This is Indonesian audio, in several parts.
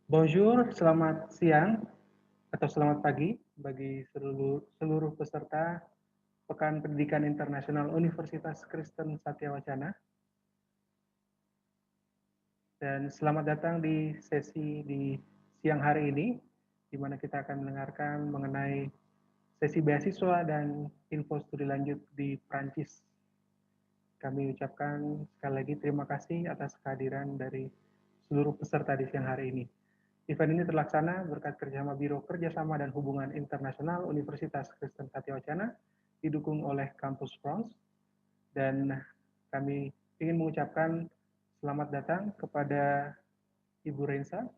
Bonjour, selamat siang atau selamat pagi bagi seluruh peserta Pekan Pendidikan Internasional Universitas Kristen Satya Wacana. Dan selamat datang di sesi di siang hari ini, di mana kita akan mendengarkan mengenai sesi beasiswa dan info studi lanjut di Prancis. Kami ucapkan sekali lagi terima kasih atas kehadiran dari seluruh peserta di siang hari ini. Event ini terlaksana berkat kerjasama Biro Kerjasama dan Hubungan Internasional Universitas Kristen Satya Wacana, didukung oleh Kampus France, dan kami ingin mengucapkan selamat datang kepada Ibu Rensa,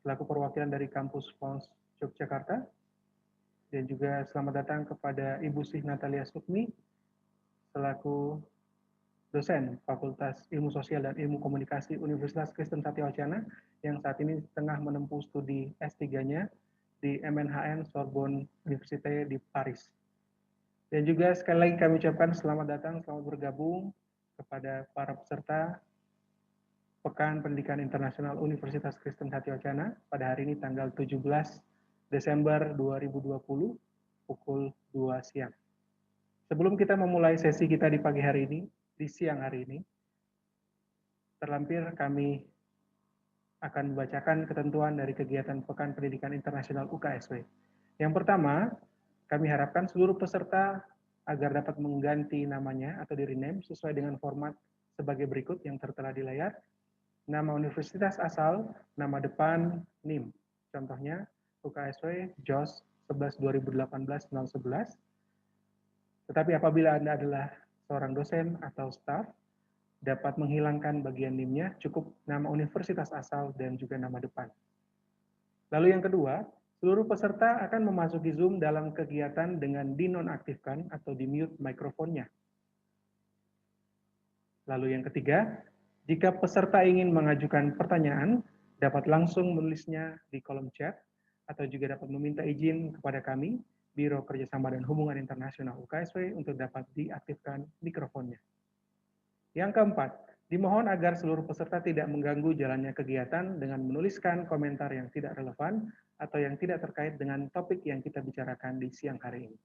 selaku perwakilan dari Kampus France Yogyakarta, dan juga selamat datang kepada Ibu Sih Natalia Sukmi, selaku dosen Fakultas Ilmu Sosial dan Ilmu Komunikasi Universitas Kristen Satya Wacana yang saat ini tengah menempuh studi S3-nya di MNHN Sorbonne Université di Paris. Dan juga sekali lagi kami ucapkan selamat datang, selamat bergabung kepada para peserta Pekan Pendidikan Internasional Universitas Kristen Satya Wacana pada hari ini tanggal 17 Desember 2020 pukul 2 siang. Sebelum kita memulai sesi kita di pagi hari ini, di siang hari ini, terlampir kami akan membacakan ketentuan dari kegiatan Pekan Pendidikan Internasional UKSW. Yang pertama, kami harapkan seluruh peserta agar dapat mengganti namanya atau di rename sesuai dengan format sebagai berikut yang tertera di layar. Nama universitas asal, nama depan, NIM. Contohnya, UKSW JOS 11 2018 011. Tetapi apabila Anda adalah seorang dosen atau staf, dapat menghilangkan bagian NIM-nya, cukup nama universitas asal dan juga nama depan. Lalu yang kedua, seluruh peserta akan memasuki Zoom dalam kegiatan dengan dinonaktifkan atau di-mute mikrofonnya. Lalu yang ketiga, jika peserta ingin mengajukan pertanyaan, dapat langsung menulisnya di kolom chat, atau juga dapat meminta izin kepada kami, Biro Kerjasama dan Hubungan Internasional UKSW, untuk dapat diaktifkan mikrofonnya. Yang keempat, dimohon agar seluruh peserta tidak mengganggu jalannya kegiatan dengan menuliskan komentar yang tidak relevan atau yang tidak terkait dengan topik yang kita bicarakan di siang hari ini.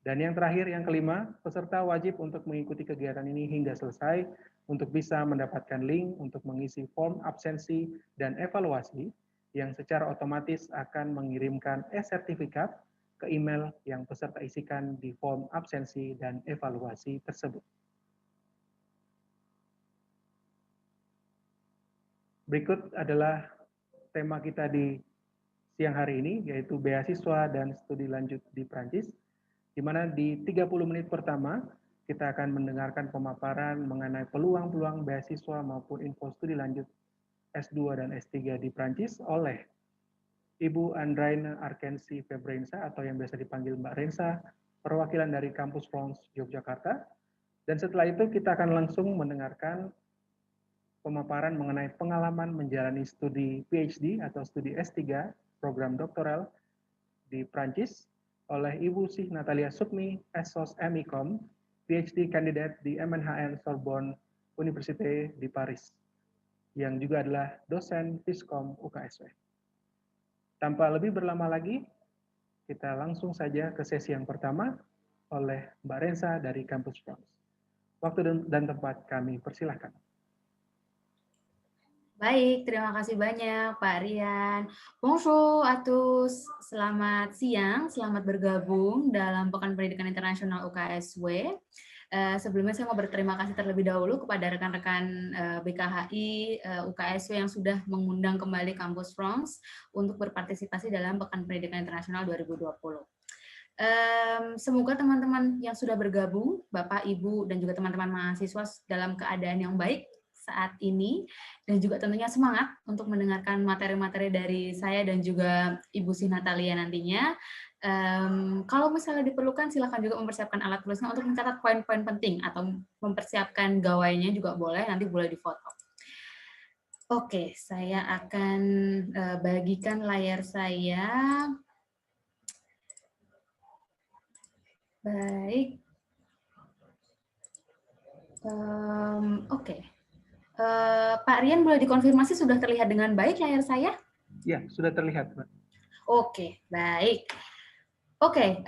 Dan yang terakhir, yang kelima, peserta wajib untuk mengikuti kegiatan ini hingga selesai untuk bisa mendapatkan link untuk mengisi form absensi dan evaluasi yang secara otomatis akan mengirimkan e-sertifikat ke email yang peserta isikan di form absensi dan evaluasi tersebut. Berikut adalah tema kita di siang hari ini, yaitu beasiswa dan studi lanjut di Prancis, di mana di 30 menit pertama kita akan mendengarkan pemaparan mengenai peluang-peluang beasiswa maupun info studi lanjut S2 dan S3 di Prancis oleh Ibu Andraina Arkensi Febrensa atau yang biasa dipanggil Mbak Rensa, perwakilan dari Kampus France Yogyakarta. Dan setelah itu kita akan langsung mendengarkan pemaparan mengenai pengalaman menjalani studi PhD atau studi S3 program doktoral di Prancis oleh Ibu Sih Natalia Sukmi, Assos MICOM, PhD candidate di MNHN Sorbonne Université di Paris, yang juga adalah dosen Fiskom UKSW. Tanpa lebih berlama lagi, kita langsung saja ke sesi yang pertama oleh Mbak Rensa dari Kampus France. Waktu dan tempat kami persilahkan. Baik, terima kasih banyak Pak Rian. Bonjour à tous, selamat siang, selamat bergabung dalam Pekan Pendidikan Internasional UKSW. Sebelumnya saya mau berterima kasih terlebih dahulu kepada rekan-rekan BKHI UKSW yang sudah mengundang kembali Kampus France untuk berpartisipasi dalam Pekan Pendidikan Internasional 2020. Semoga teman-teman yang sudah bergabung, Bapak, Ibu, dan juga teman-teman mahasiswa dalam keadaan yang baik saat ini, dan juga tentunya semangat untuk mendengarkan materi-materi dari saya dan juga Ibu Sih Natalia nantinya. Kalau misalnya diperlukan, silakan juga mempersiapkan alat tulisnya untuk mencatat poin-poin penting atau mempersiapkan gawainya juga boleh, nanti boleh difoto. Oke, saya akan bagikan layar saya. Baik. Oke. Pak Rian boleh dikonfirmasi sudah terlihat dengan baik layar saya? Ya, sudah terlihat, Mbak. Oke, baik. Oke,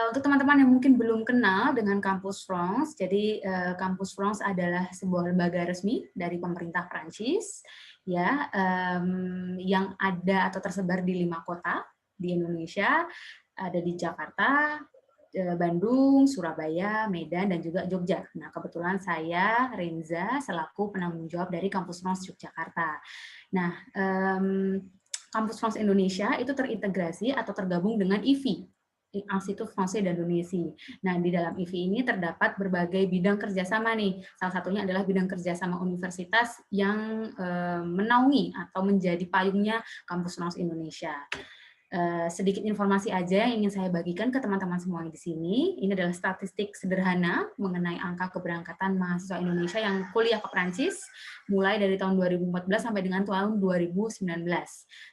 untuk teman-teman yang mungkin belum kenal dengan Campus France, jadi Campus France adalah sebuah lembaga resmi dari pemerintah Prancis, ya, yang ada atau tersebar di 5 kota di Indonesia, ada di Jakarta, Bandung, Surabaya, Medan, dan juga Jogja. Nah, kebetulan saya, Renza, selaku penanggung jawab dari Campus France Yogyakarta. Nah, Kampus France Indonesia itu terintegrasi atau tergabung dengan IFI, Institut Français d'Indonésie. Nah, di dalam IFI ini terdapat berbagai bidang kerjasama nih. Salah satunya adalah bidang kerjasama universitas yang menaungi atau menjadi payungnya Kampus France Indonesia. Sedikit informasi aja yang ingin saya bagikan ke teman-teman semuanya di sini. Ini adalah statistik sederhana mengenai angka keberangkatan mahasiswa Indonesia yang kuliah ke Prancis mulai dari tahun 2014 sampai dengan tahun 2019.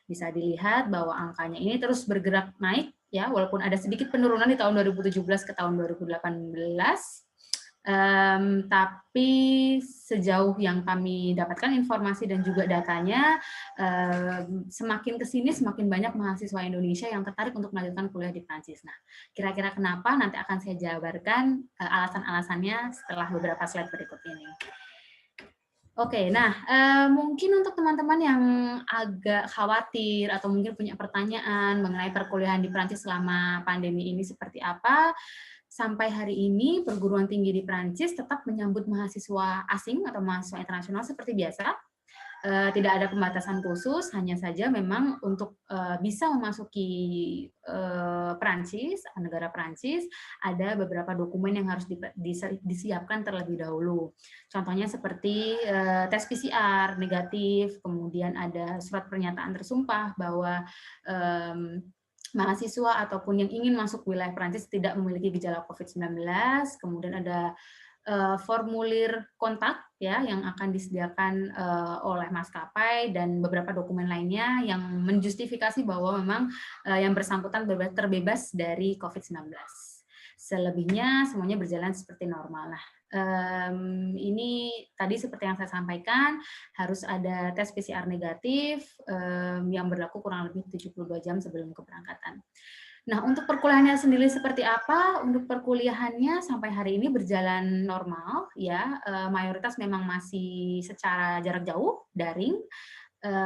Bisa dilihat bahwa angkanya ini terus bergerak naik, ya, walaupun ada sedikit penurunan di tahun 2017 ke tahun 2018. Tapi sejauh yang kami dapatkan informasi dan juga datanya, semakin ke sini semakin banyak mahasiswa Indonesia yang tertarik untuk melanjutkan kuliah di Prancis. Nah, kira-kira kenapa? Nanti akan saya jabarkan alasan-alasannya setelah beberapa slide berikut ini. Oke, nah mungkin untuk teman-teman yang agak khawatir atau mungkin punya pertanyaan mengenai perkuliahan di Prancis selama pandemi ini seperti apa, sampai hari ini perguruan tinggi di Prancis tetap menyambut mahasiswa asing atau mahasiswa internasional seperti biasa. Tidak ada pembatasan khusus, hanya saja memang untuk bisa memasuki Prancis, negara Prancis, ada beberapa dokumen yang harus disiapkan terlebih dahulu. Contohnya seperti tes PCR negatif, kemudian ada surat pernyataan tersumpah bahwa mahasiswa ataupun yang ingin masuk wilayah Prancis tidak memiliki gejala COVID-19, kemudian ada formulir kontak ya yang akan disediakan oleh maskapai dan beberapa dokumen lainnya yang menjustifikasi bahwa memang yang bersangkutan terbebas dari COVID-19. Selebihnya semuanya berjalan seperti normal. Nah, ini tadi seperti yang saya sampaikan, harus ada tes PCR negatif yang berlaku kurang lebih 72 jam sebelum keberangkatan. Nah, untuk perkuliahannya sendiri seperti apa? Untuk perkuliahannya sampai hari ini berjalan normal, ya. Mayoritas memang masih secara jarak jauh, daring.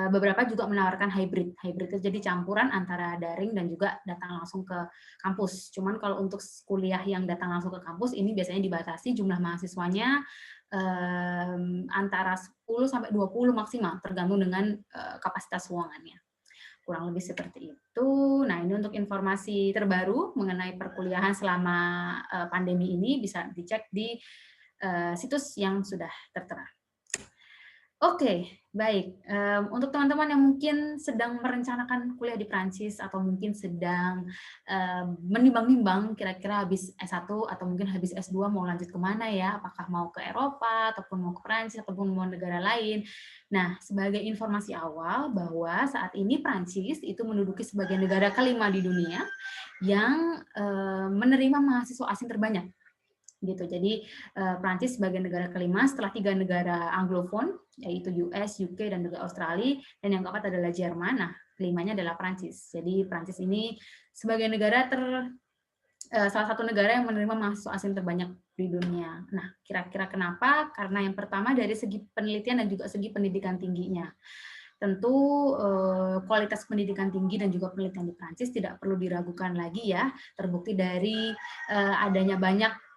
Beberapa juga menawarkan hybrid. Hybrid itu jadi campuran antara daring dan juga datang langsung ke kampus. Cuman kalau untuk kuliah yang datang langsung ke kampus, ini biasanya dibatasi jumlah mahasiswanya antara 10 sampai 20 maksimal, tergantung dengan kapasitas ruangannya. Kurang lebih seperti itu. Nah, ini untuk informasi terbaru mengenai perkuliahan selama pandemi ini bisa dicek di situs yang sudah tertera. Oke, baik. Untuk teman-teman yang mungkin sedang merencanakan kuliah di Prancis atau mungkin sedang menimbang-nimbang kira-kira habis S1 atau mungkin habis S2 mau lanjut kemana ya, apakah mau ke Eropa, ataupun mau ke Prancis, ataupun mau negara lain. Nah, sebagai informasi awal bahwa saat ini Prancis itu menduduki sebagai negara kelima di dunia yang menerima mahasiswa asing terbanyak. Gitu. Jadi Prancis sebagai negara kelima setelah 3 negara Anglofon, yaitu US, UK, dan juga Australia, dan yang keempat adalah Jerman. Nah, kelimanya adalah Prancis. Jadi Prancis ini sebagai negara salah satu negara yang menerima mahasiswa asing terbanyak di dunia. Nah, kira-kira kenapa? Karena yang pertama dari segi penelitian dan juga segi pendidikan tingginya. Tentu kualitas pendidikan tinggi dan juga penelitian di Prancis tidak perlu diragukan lagi ya, terbukti dari adanya banyak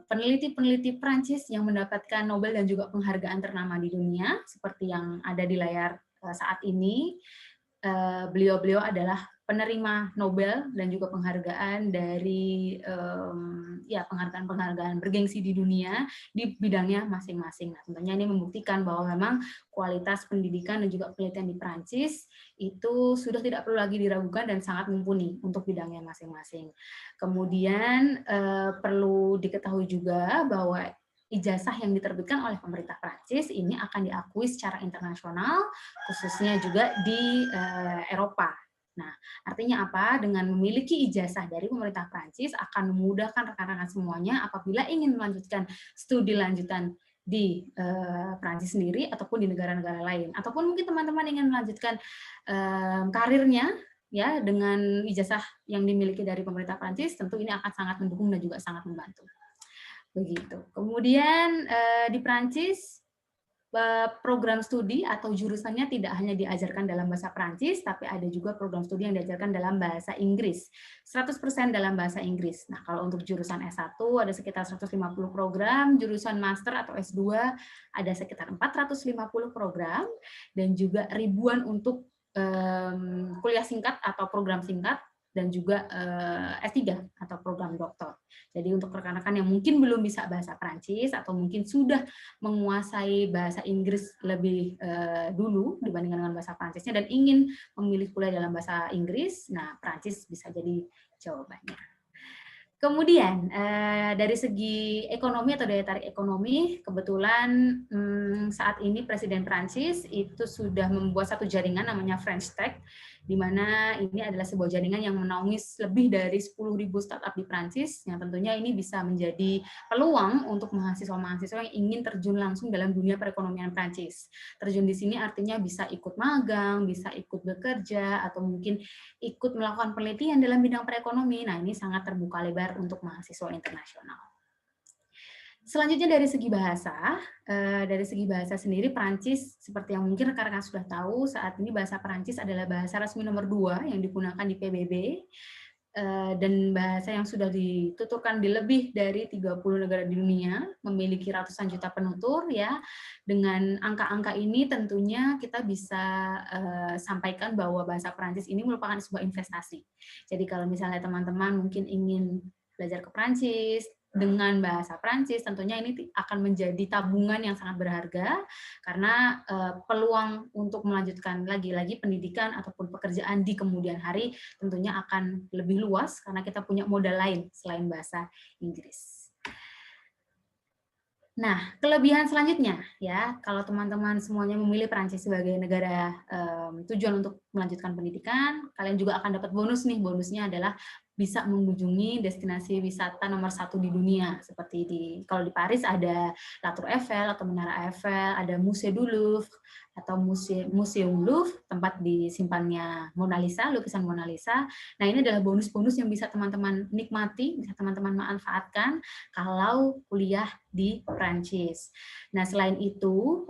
peneliti-peneliti Prancis yang mendapatkan Nobel dan juga penghargaan ternama di dunia, seperti yang ada di layar saat ini. Beliau-beliau adalah penerima Nobel dan juga penghargaan dari penghargaan-penghargaan bergengsi di dunia di bidangnya masing-masing. Nah, tentunya ini membuktikan bahwa memang kualitas pendidikan dan juga penelitian di Prancis itu sudah tidak perlu lagi diragukan dan sangat mumpuni untuk bidangnya masing-masing. Kemudian perlu diketahui juga bahwa ijazah yang diterbitkan oleh pemerintah Prancis ini akan diakui secara internasional, khususnya juga di Eropa. Nah, artinya apa? Dengan memiliki ijazah dari pemerintah Prancis akan memudahkan rekan-rekan semuanya apabila ingin melanjutkan studi lanjutan di Prancis sendiri ataupun di negara-negara lain, ataupun mungkin teman-teman ingin melanjutkan karirnya ya dengan ijazah yang dimiliki dari pemerintah Prancis, tentu ini akan sangat mendukung dan juga sangat membantu. Begitu. Kemudian di Prancis program studi atau jurusannya tidak hanya diajarkan dalam bahasa Prancis, tapi ada juga program studi yang diajarkan dalam bahasa Inggris. 100% dalam bahasa Inggris. Nah, kalau untuk jurusan S1 ada sekitar 150 program, jurusan master atau S2 ada sekitar 450 program, dan juga ribuan untuk kuliah singkat atau program singkat, dan juga S3 atau program doktor. Jadi untuk rekan-rekan yang mungkin belum bisa bahasa Prancis atau mungkin sudah menguasai bahasa Inggris lebih dulu dibandingkan dengan bahasa Prancisnya dan ingin memilih kuliah dalam bahasa Inggris, nah Prancis bisa jadi jawabannya. Kemudian dari segi ekonomi atau daya tarik ekonomi, kebetulan saat ini Presiden Prancis itu sudah membuat satu jaringan namanya French Tech, di mana ini adalah sebuah jaringan yang menaungi lebih dari 10.000 startup di Prancis, yang tentunya ini bisa menjadi peluang untuk mahasiswa-mahasiswa yang ingin terjun langsung dalam dunia perekonomian Prancis. Terjun di sini artinya bisa ikut magang, bisa ikut bekerja, atau mungkin ikut melakukan penelitian dalam bidang perekonomian. Nah, ini sangat terbuka lebar untuk mahasiswa internasional. Selanjutnya dari segi bahasa sendiri Perancis seperti yang mungkin rekan-rekan sudah tahu, saat ini bahasa Perancis adalah bahasa resmi nomor 2 yang digunakan di PBB, dan bahasa yang sudah dituturkan di lebih dari 30 negara di dunia, memiliki ratusan juta penutur ya. Dengan angka-angka ini tentunya kita bisa sampaikan bahwa bahasa Perancis ini merupakan sebuah investasi. Jadi kalau misalnya teman-teman mungkin ingin belajar ke Perancis dengan bahasa Prancis, tentunya ini akan menjadi tabungan yang sangat berharga karena peluang untuk melanjutkan lagi-lagi pendidikan ataupun pekerjaan di kemudian hari tentunya akan lebih luas karena kita punya modal lain selain bahasa Inggris. Nah, kelebihan selanjutnya ya, kalau teman-teman semuanya memilih Prancis sebagai negara tujuan untuk melanjutkan pendidikan, kalian juga akan dapat bonus nih. Bonusnya adalah bisa mengunjungi destinasi wisata nomor 1 di dunia. Seperti kalau di Paris ada La Tour Eiffel atau Menara Eiffel, ada Musée du Louvre atau Museum Louvre, tempat disimpannya Mona Lisa, lukisan Mona Lisa. Nah, ini adalah bonus-bonus yang bisa teman-teman nikmati, bisa teman-teman manfaatkan kalau kuliah di Prancis. Nah, selain itu,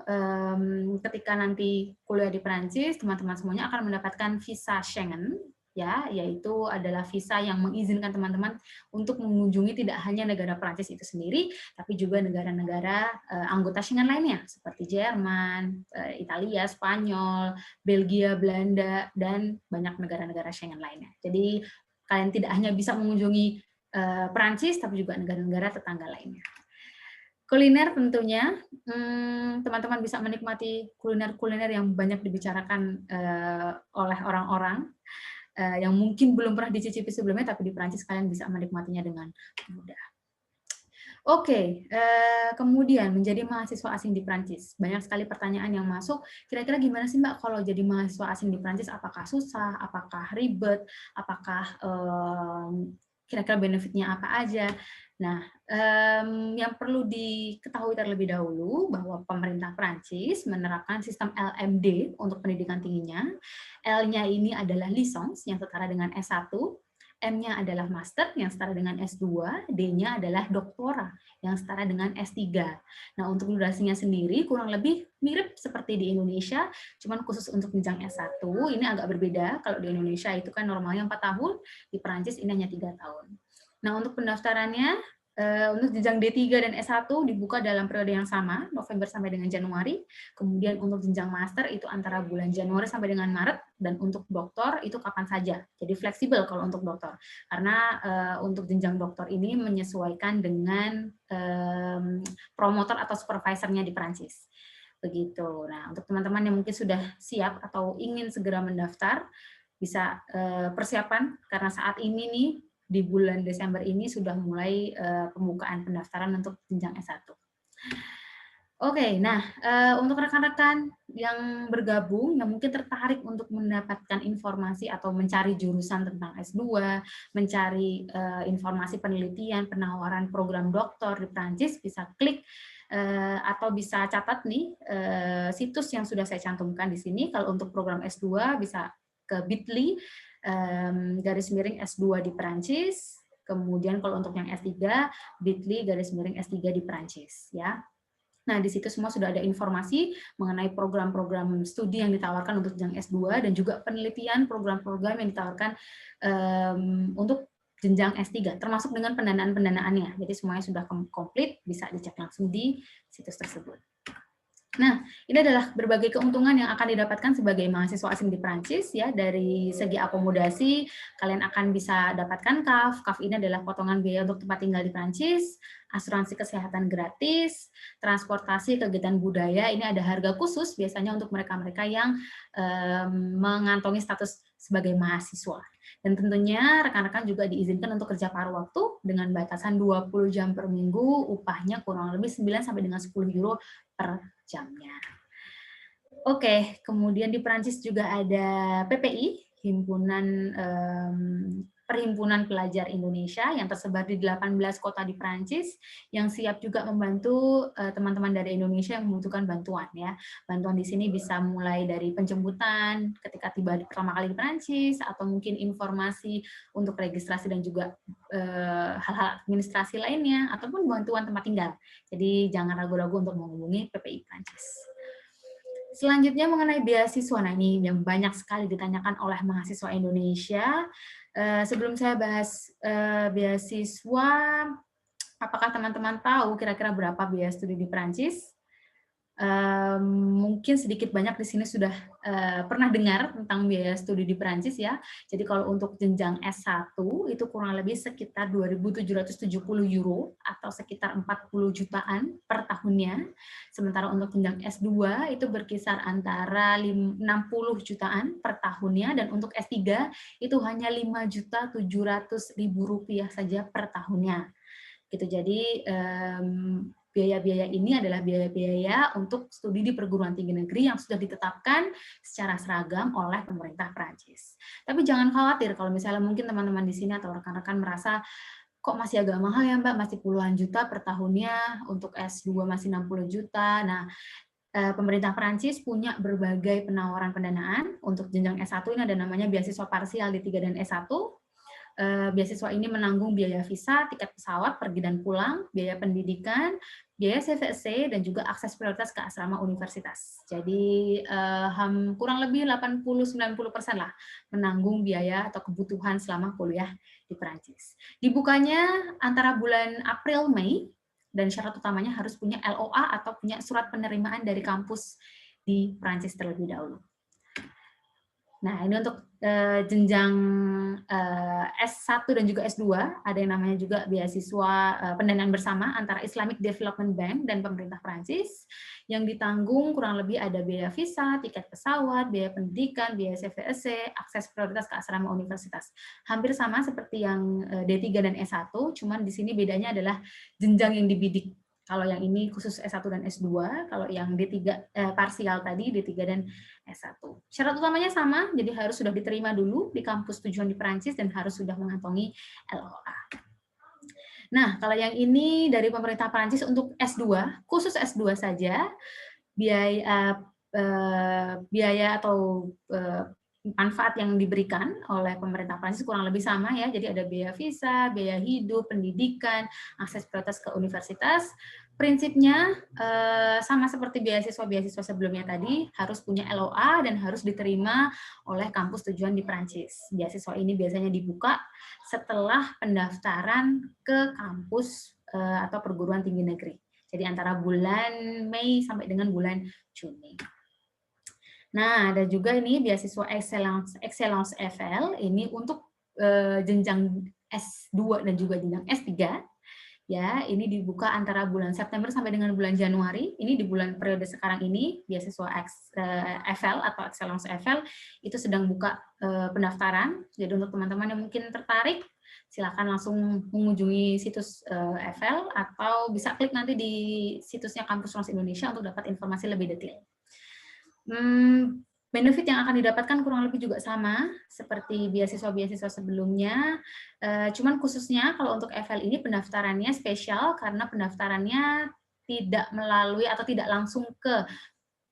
ketika nanti kuliah di Prancis, teman-teman semuanya akan mendapatkan visa Schengen, ya, yaitu adalah visa yang mengizinkan teman-teman untuk mengunjungi tidak hanya negara Prancis itu sendiri, tapi juga negara-negara anggota Schengen lainnya, seperti Jerman, Italia, Spanyol, Belgia, Belanda, dan banyak negara-negara Schengen lainnya. Jadi, kalian tidak hanya bisa mengunjungi Prancis, tapi juga negara-negara tetangga lainnya. Kuliner tentunya, teman-teman bisa menikmati kuliner-kuliner yang banyak dibicarakan oleh orang-orang yang mungkin belum pernah dicicipi sebelumnya, tapi di Prancis kalian bisa menikmatinya dengan mudah. Oke, kemudian menjadi mahasiswa asing di Prancis. Banyak sekali pertanyaan yang masuk, kira-kira gimana sih Mbak kalau jadi mahasiswa asing di Prancis, apakah susah, apakah ribet, apakah kira-kira benefitnya apa aja. Nah, yang perlu diketahui terlebih dahulu bahwa pemerintah Prancis menerapkan sistem LMD untuk pendidikan tingginya. L-nya ini adalah licence yang setara dengan S1, M-nya adalah master yang setara dengan S2, D-nya adalah doktora yang setara dengan S3. Nah, untuk durasinya sendiri kurang lebih mirip seperti di Indonesia, cuman khusus untuk jenjang S1 ini agak berbeda. Kalau di Indonesia itu kan normalnya 4 tahun, di Perancis ini hanya 3 tahun. Nah, untuk pendaftarannya, untuk jenjang D3 dan S1 dibuka dalam periode yang sama, November sampai dengan Januari. Kemudian untuk jenjang master itu antara bulan Januari sampai dengan Maret, dan untuk doktor itu kapan saja. Jadi fleksibel kalau untuk doktor. Karena untuk jenjang doktor ini menyesuaikan dengan promotor atau supervisornya di Perancis. Begitu. Nah, untuk teman-teman yang mungkin sudah siap atau ingin segera mendaftar, bisa persiapan karena saat ini nih di bulan Desember ini sudah mulai pembukaan pendaftaran untuk jenjang S1. Oke, nah untuk rekan-rekan yang bergabung, yang mungkin tertarik untuk mendapatkan informasi atau mencari jurusan tentang S2, mencari informasi penelitian, penawaran program doktor di Prancis, bisa klik atau bisa catat nih situs yang sudah saya cantumkan di sini. Kalau untuk program S2 bisa ke bit.ly /S2 di Perancis. Kemudian kalau untuk yang S3 bit.ly /S3 di Perancis ya. Nah, di situ semua sudah ada informasi mengenai program-program studi yang ditawarkan untuk jenjang S2 dan juga penelitian program-program yang ditawarkan untuk jenjang S3, termasuk dengan pendanaan-pendanaannya. Jadi semuanya sudah komplit, bisa dicek langsung di situs tersebut. Nah, ini adalah berbagai keuntungan yang akan didapatkan sebagai mahasiswa asing di Prancis ya. Dari segi akomodasi, kalian akan bisa dapatkan CAF. CAF ini adalah potongan biaya untuk tempat tinggal di Prancis, asuransi kesehatan gratis, transportasi, kegiatan budaya. Ini ada harga khusus biasanya untuk mereka-mereka yang mengantongi status sebagai mahasiswa. Dan tentunya rekan-rekan juga diizinkan untuk kerja paruh waktu dengan batasan 20 jam per minggu, upahnya kurang lebih 9 sampai dengan 10 euro per jamnya. Oke, kemudian di Perancis juga ada PPI, Perhimpunan Pelajar Indonesia yang tersebar di 18 kota di Perancis, yang siap juga membantu teman-teman dari Indonesia yang membutuhkan bantuan ya. Bantuan di sini bisa mulai dari penjemputan ketika tiba pertama kali di Perancis, atau mungkin informasi untuk registrasi dan juga hal-hal administrasi lainnya, ataupun bantuan tempat tinggal. Jadi jangan ragu-ragu untuk menghubungi PPI Perancis. Selanjutnya mengenai beasiswa, nah ini yang banyak sekali ditanyakan oleh mahasiswa Indonesia. Sebelum saya bahas beasiswa, apakah teman-teman tahu kira-kira berapa biaya studi di Perancis? Mungkin sedikit banyak di sini sudah pernah dengar tentang biaya studi di Perancis ya. Jadi kalau untuk jenjang S1 itu kurang lebih sekitar 2.770 euro atau sekitar 40 jutaan per tahunnya. Sementara untuk jenjang S2 itu berkisar antara 60 jutaan per tahunnya, dan untuk S3 itu hanya 5.700.000 rupiah saja per tahunnya. Gitu. Jadi biaya-biaya ini adalah biaya-biaya untuk studi di perguruan tinggi negeri yang sudah ditetapkan secara seragam oleh pemerintah Prancis. Tapi jangan khawatir kalau misalnya mungkin teman-teman di sini atau rekan-rekan merasa kok masih agak mahal ya Mbak, masih puluhan juta per tahunnya, untuk S2 masih 60 juta. Nah, pemerintah Prancis punya berbagai penawaran pendanaan. Untuk jenjang S1 ini ada namanya beasiswa parsial D3 dan S1. Beasiswa ini menanggung biaya visa, tiket pesawat, pergi dan pulang, biaya pendidikan, biaya CVC, dan juga akses prioritas ke asrama universitas. Jadi kurang lebih 80-90% lah menanggung biaya atau kebutuhan selama kuliah di Perancis. Dibukanya antara bulan April-Mei, dan syarat utamanya harus punya LOA atau punya surat penerimaan dari kampus di Perancis terlebih dahulu. Nah, ini untuk jenjang S1 dan juga S2, ada yang namanya juga beasiswa pendanaan bersama antara Islamic Development Bank dan pemerintah Prancis, yang ditanggung kurang lebih ada biaya visa, tiket pesawat, biaya pendidikan, biaya CVSC, akses prioritas ke asrama universitas. Hampir sama seperti yang D3 dan S1, cuman di sini bedanya adalah jenjang yang dibidik. Kalau yang ini khusus S1 dan S2, kalau yang D3 parsial tadi D3 dan S1. Syarat utamanya sama, jadi harus sudah diterima dulu di kampus tujuan di Perancis dan harus sudah mengantongi LOA. Nah, kalau yang ini dari pemerintah Perancis untuk S2, khusus S2 saja, biaya atau manfaat yang diberikan oleh pemerintah Prancis kurang lebih sama ya. Jadi ada biaya visa, biaya hidup, pendidikan, akses prioritas ke universitas. Prinsipnya sama seperti beasiswa-beasiswa sebelumnya tadi, harus punya LOA dan harus diterima oleh kampus tujuan di Prancis. Beasiswa ini biasanya dibuka setelah pendaftaran ke kampus atau perguruan tinggi negeri. Jadi antara bulan Mei sampai dengan bulan Juni. Nah, ada juga ini beasiswa Excellence FL, ini untuk jenjang S2 dan juga jenjang S3. Ya, ini dibuka antara bulan September sampai dengan bulan Januari. Ini di bulan periode sekarang ini, beasiswa FL atau Excellence FL itu sedang buka pendaftaran. Jadi untuk teman-teman yang mungkin tertarik, silakan langsung mengunjungi situs FL atau bisa klik nanti di situsnya Kampus Trans Indonesia untuk dapat informasi lebih detail. Benefit yang akan didapatkan kurang lebih juga sama seperti beasiswa-beasiswa sebelumnya, cuman khususnya kalau untuk FL ini pendaftarannya spesial karena pendaftarannya tidak melalui atau tidak langsung ke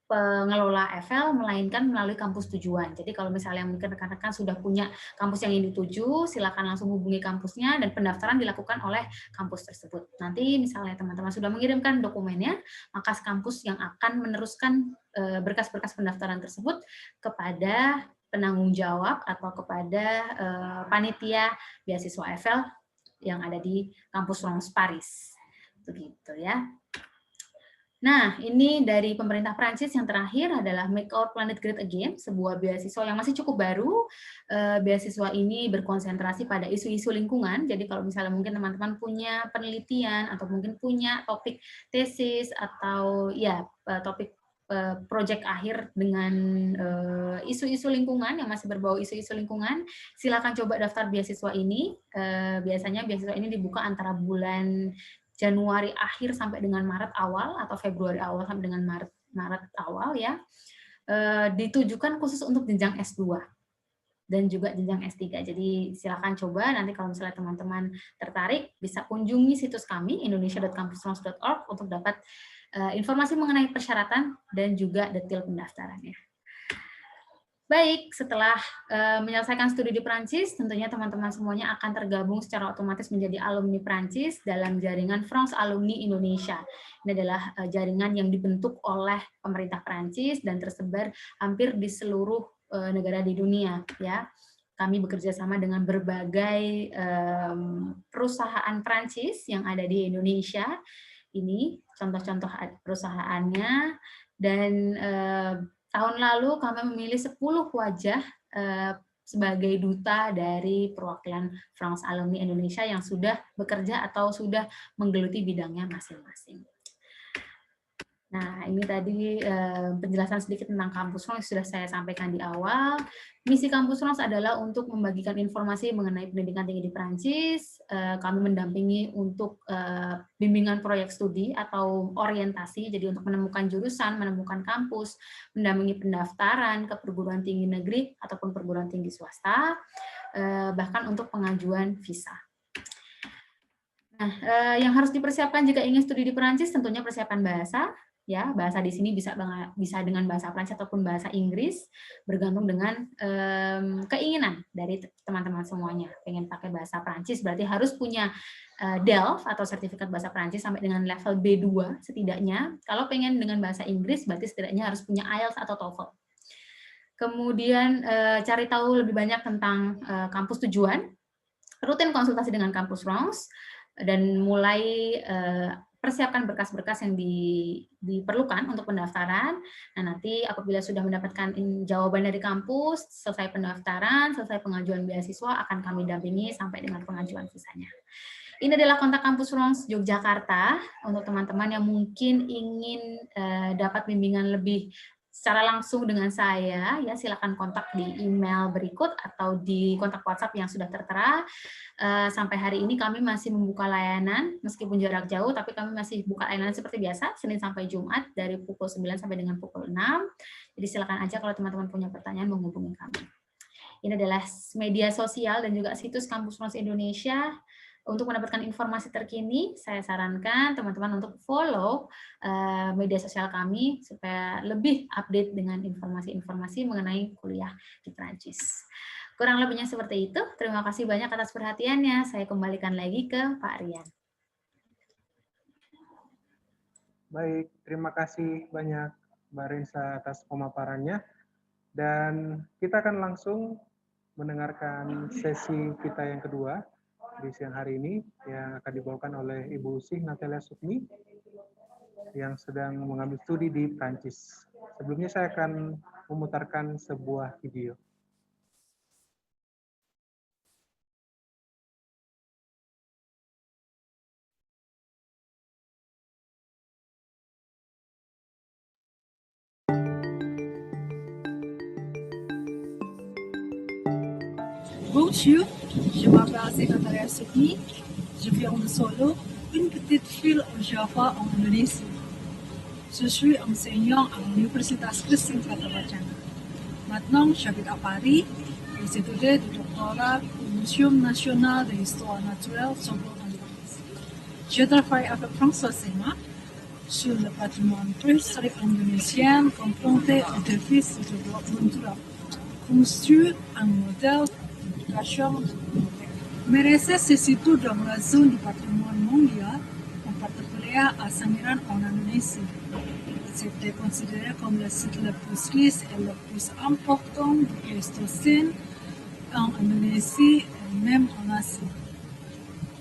pengelola EFL, melainkan melalui kampus tujuan. Jadi kalau misalnya mungkin rekan-rekan sudah punya kampus yang ingin dituju, silakan langsung hubungi kampusnya dan pendaftaran dilakukan oleh kampus tersebut. Nanti misalnya teman-teman sudah mengirimkan dokumennya, maka kampus yang akan meneruskan berkas-berkas pendaftaran tersebut kepada penanggung jawab atau kepada panitia beasiswa EFL yang ada di kampus Reims Paris. Begitu ya. Nah, ini dari pemerintah Prancis yang terakhir adalah Make Our Planet Great Again, sebuah beasiswa yang masih cukup baru. Beasiswa ini berkonsentrasi pada isu-isu lingkungan. Jadi kalau misalnya mungkin teman-teman punya penelitian atau mungkin punya topik tesis atau ya topik proyek akhir dengan isu-isu lingkungan yang masih berbau isu-isu lingkungan, silakan coba daftar beasiswa ini. Biasanya beasiswa ini dibuka antara bulan Januari akhir sampai dengan Maret awal atau Februari awal sampai dengan Maret awal ya, ditujukan khusus untuk jenjang S2 dan juga jenjang S3. Jadi silakan coba, nanti kalau misalnya teman-teman tertarik bisa kunjungi situs kami indonesia.campusreims.org untuk dapat informasi mengenai persyaratan dan juga detail pendaftarannya. Baik, setelah menyelesaikan studi di Prancis, tentunya teman-teman semuanya akan tergabung secara otomatis menjadi alumni Prancis dalam jaringan France Alumni Indonesia. Ini adalah jaringan yang dibentuk oleh pemerintah Prancis dan tersebar hampir di seluruh negara di dunia. Ya, kami bekerja sama dengan berbagai perusahaan Prancis yang ada di Indonesia. Ini contoh-contoh perusahaannya dan tahun lalu kami memilih 10 wajah sebagai duta dari perwakilan France Alumni Indonesia yang sudah bekerja atau sudah menggeluti bidangnya masing-masing. Nah, ini tadi penjelasan sedikit tentang Kampus Reims sudah saya sampaikan di awal. Misi Kampus Reims adalah untuk membagikan informasi mengenai pendidikan tinggi di Prancis. Kami mendampingi untuk bimbingan proyek studi atau orientasi, jadi untuk menemukan jurusan, menemukan kampus, mendampingi pendaftaran ke perguruan tinggi negeri ataupun perguruan tinggi swasta, bahkan untuk pengajuan visa. Nah, yang harus dipersiapkan jika ingin studi di Prancis tentunya persiapan bahasa. Ya, bahasa di sini bisa dengan bahasa Prancis ataupun bahasa Inggris, bergantung dengan keinginan dari teman-teman semuanya. Pengen pakai bahasa Prancis berarti harus punya DELF atau sertifikat bahasa Prancis sampai dengan level B2 setidaknya. Kalau pengen dengan bahasa Inggris berarti setidaknya harus punya IELTS atau TOEFL. Kemudian cari tahu lebih banyak tentang kampus tujuan, rutin konsultasi dengan Kampus Reims, dan mulai persiapkan berkas-berkas yang diperlukan untuk pendaftaran. Nah, nanti apabila sudah mendapatkan jawaban dari kampus, selesai pendaftaran, selesai pengajuan beasiswa, akan kami dampingi sampai dengan pengajuan visanya. Ini adalah kontak Kampus Reims Yogyakarta untuk teman-teman yang mungkin ingin dapat bimbingan lebih secara langsung dengan saya, ya silakan kontak di email berikut atau di kontak WhatsApp yang sudah tertera. Sampai hari ini kami masih membuka layanan, meskipun jarak jauh, tapi kami masih buka layanan seperti biasa, Senin sampai Jumat, dari pukul 9 sampai dengan pukul 6. Jadi silakan aja kalau teman-teman punya pertanyaan menghubungi kami. Ini adalah media sosial dan juga situs Kampus Reims Indonesia. Untuk mendapatkan informasi terkini, saya sarankan teman-teman untuk follow media sosial kami supaya lebih update dengan informasi-informasi mengenai kuliah di Prancis. Kurang lebihnya seperti itu. Terima kasih banyak atas perhatiannya. Saya kembalikan lagi ke Pak Rian. Baik, terima kasih banyak Mbak Risa atas pemaparannya. Dan kita akan langsung mendengarkan sesi kita yang kedua di siang hari ini yang akan dibawakan oleh Ibu Sih Natalia Sukmi yang sedang mengambil studi di Prancis. Sebelumnya saya akan memutarkan sebuah video. Bonjour, je m'appelle Natalia Sukmi, je viens de Solo, une petite ville au Java en Indonésie. Je suis enseignant à l'Université Christine Katawacana. Maintenant, j'habite à Paris et j'étudie le doctorat au Muséum national de l'histoire naturelle Solo en France. Je travaille avec François Sema. sur le patrimoine préhistorique indonésien confronté aux défis de développement durable, construit un modèle d'éducation Merese se situe dans la zone du patrimoine mondial, en particulier à Sangiran en Indonésie. C'était considéré comme le site le plus riche et le plus important du Pléistocène en Indonésie et même en Asie.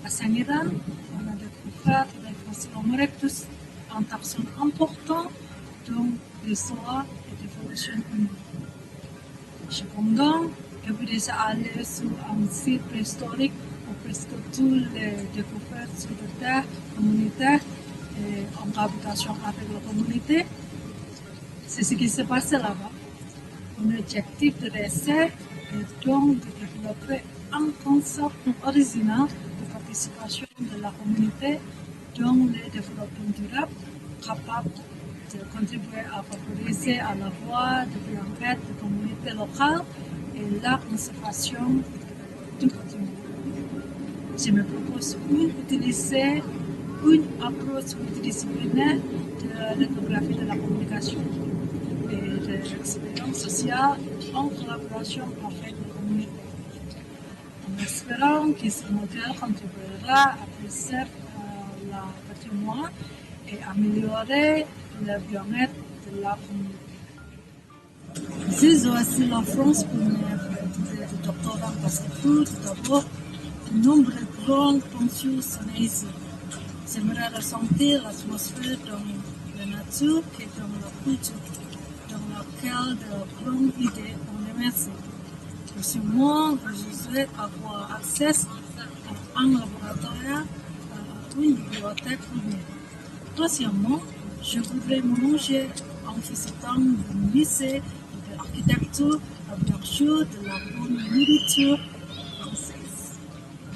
À Sangiran, on a découvert des fossiles Homo erectus, un taxon important dans l'histoire et l'évolution humaine. Cependant, depuis des années sur un site préhistorique où presque toutes les découvertes sur la terre communautaire et en cohabitation avec la communauté, c'est ce qui s'est passé là-bas. Un objectif de l'essai est donc de développer un concept original de participation de la communauté dans le développement durable, capable de contribuer à favoriser à la voie de bien-être des communautés locales et la conservation du patrimoine. Je me propose d'utiliser une approche multidisciplinaire de l'ethnographie de la communication et de l'expérience sociale en collaboration avec les communautés. En espérant que ce modèle contribuera à préserver le patrimoine et améliorer le bien-être de la communauté. J'ai choisi la France pour mes études de doctorat parce que tout d'abord, de nombreuses grandes fonctions sont ici. J'aimerais ressentir l'atmosphère dans la nature et dans la culture, dans laquelle de grandes idées ont émergé. Deuxièmement, je souhaite avoir accès à un laboratoire, à une bibliothèque privée. Troisièmement, je voudrais m'allonger en visitant le musée de l'architecture, bien sûr de la bonne nourriture française.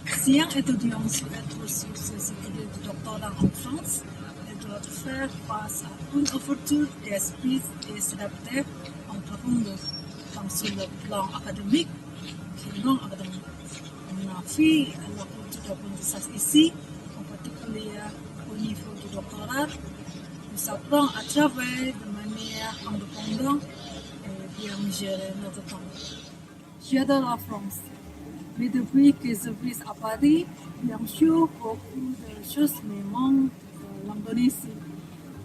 Si un étudiant souhaite poursuivre ses études de doctorat en France, il doit faire face à une ouverture d'esprit et s'adapter en profondeur, tant sur le plan académique que non académique. On a vu la culture d'apprentissage ici, en particulier au niveau du doctorat. Nous apprenons à travailler de manière indépendante et bien gérer notre temps. J'adore la France, mais depuis que je vis à Paris, bien sûr, beaucoup de choses me manquent de l'Indonésie,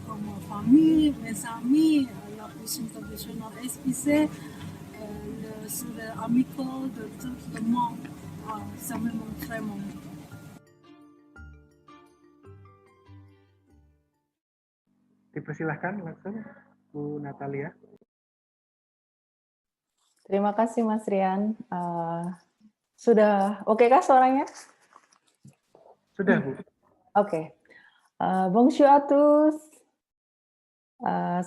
comme ma famille, mes amis, la cuisine traditionnelle épicée, le sourire amical de tout le monde. Ça me manque vraiment. Dipersilahkan langsung, Bu Natalia. Terima kasih Mas Rian. Sudah oke kah suaranya? Sudah, Bu. Oke. Bonjour à tous.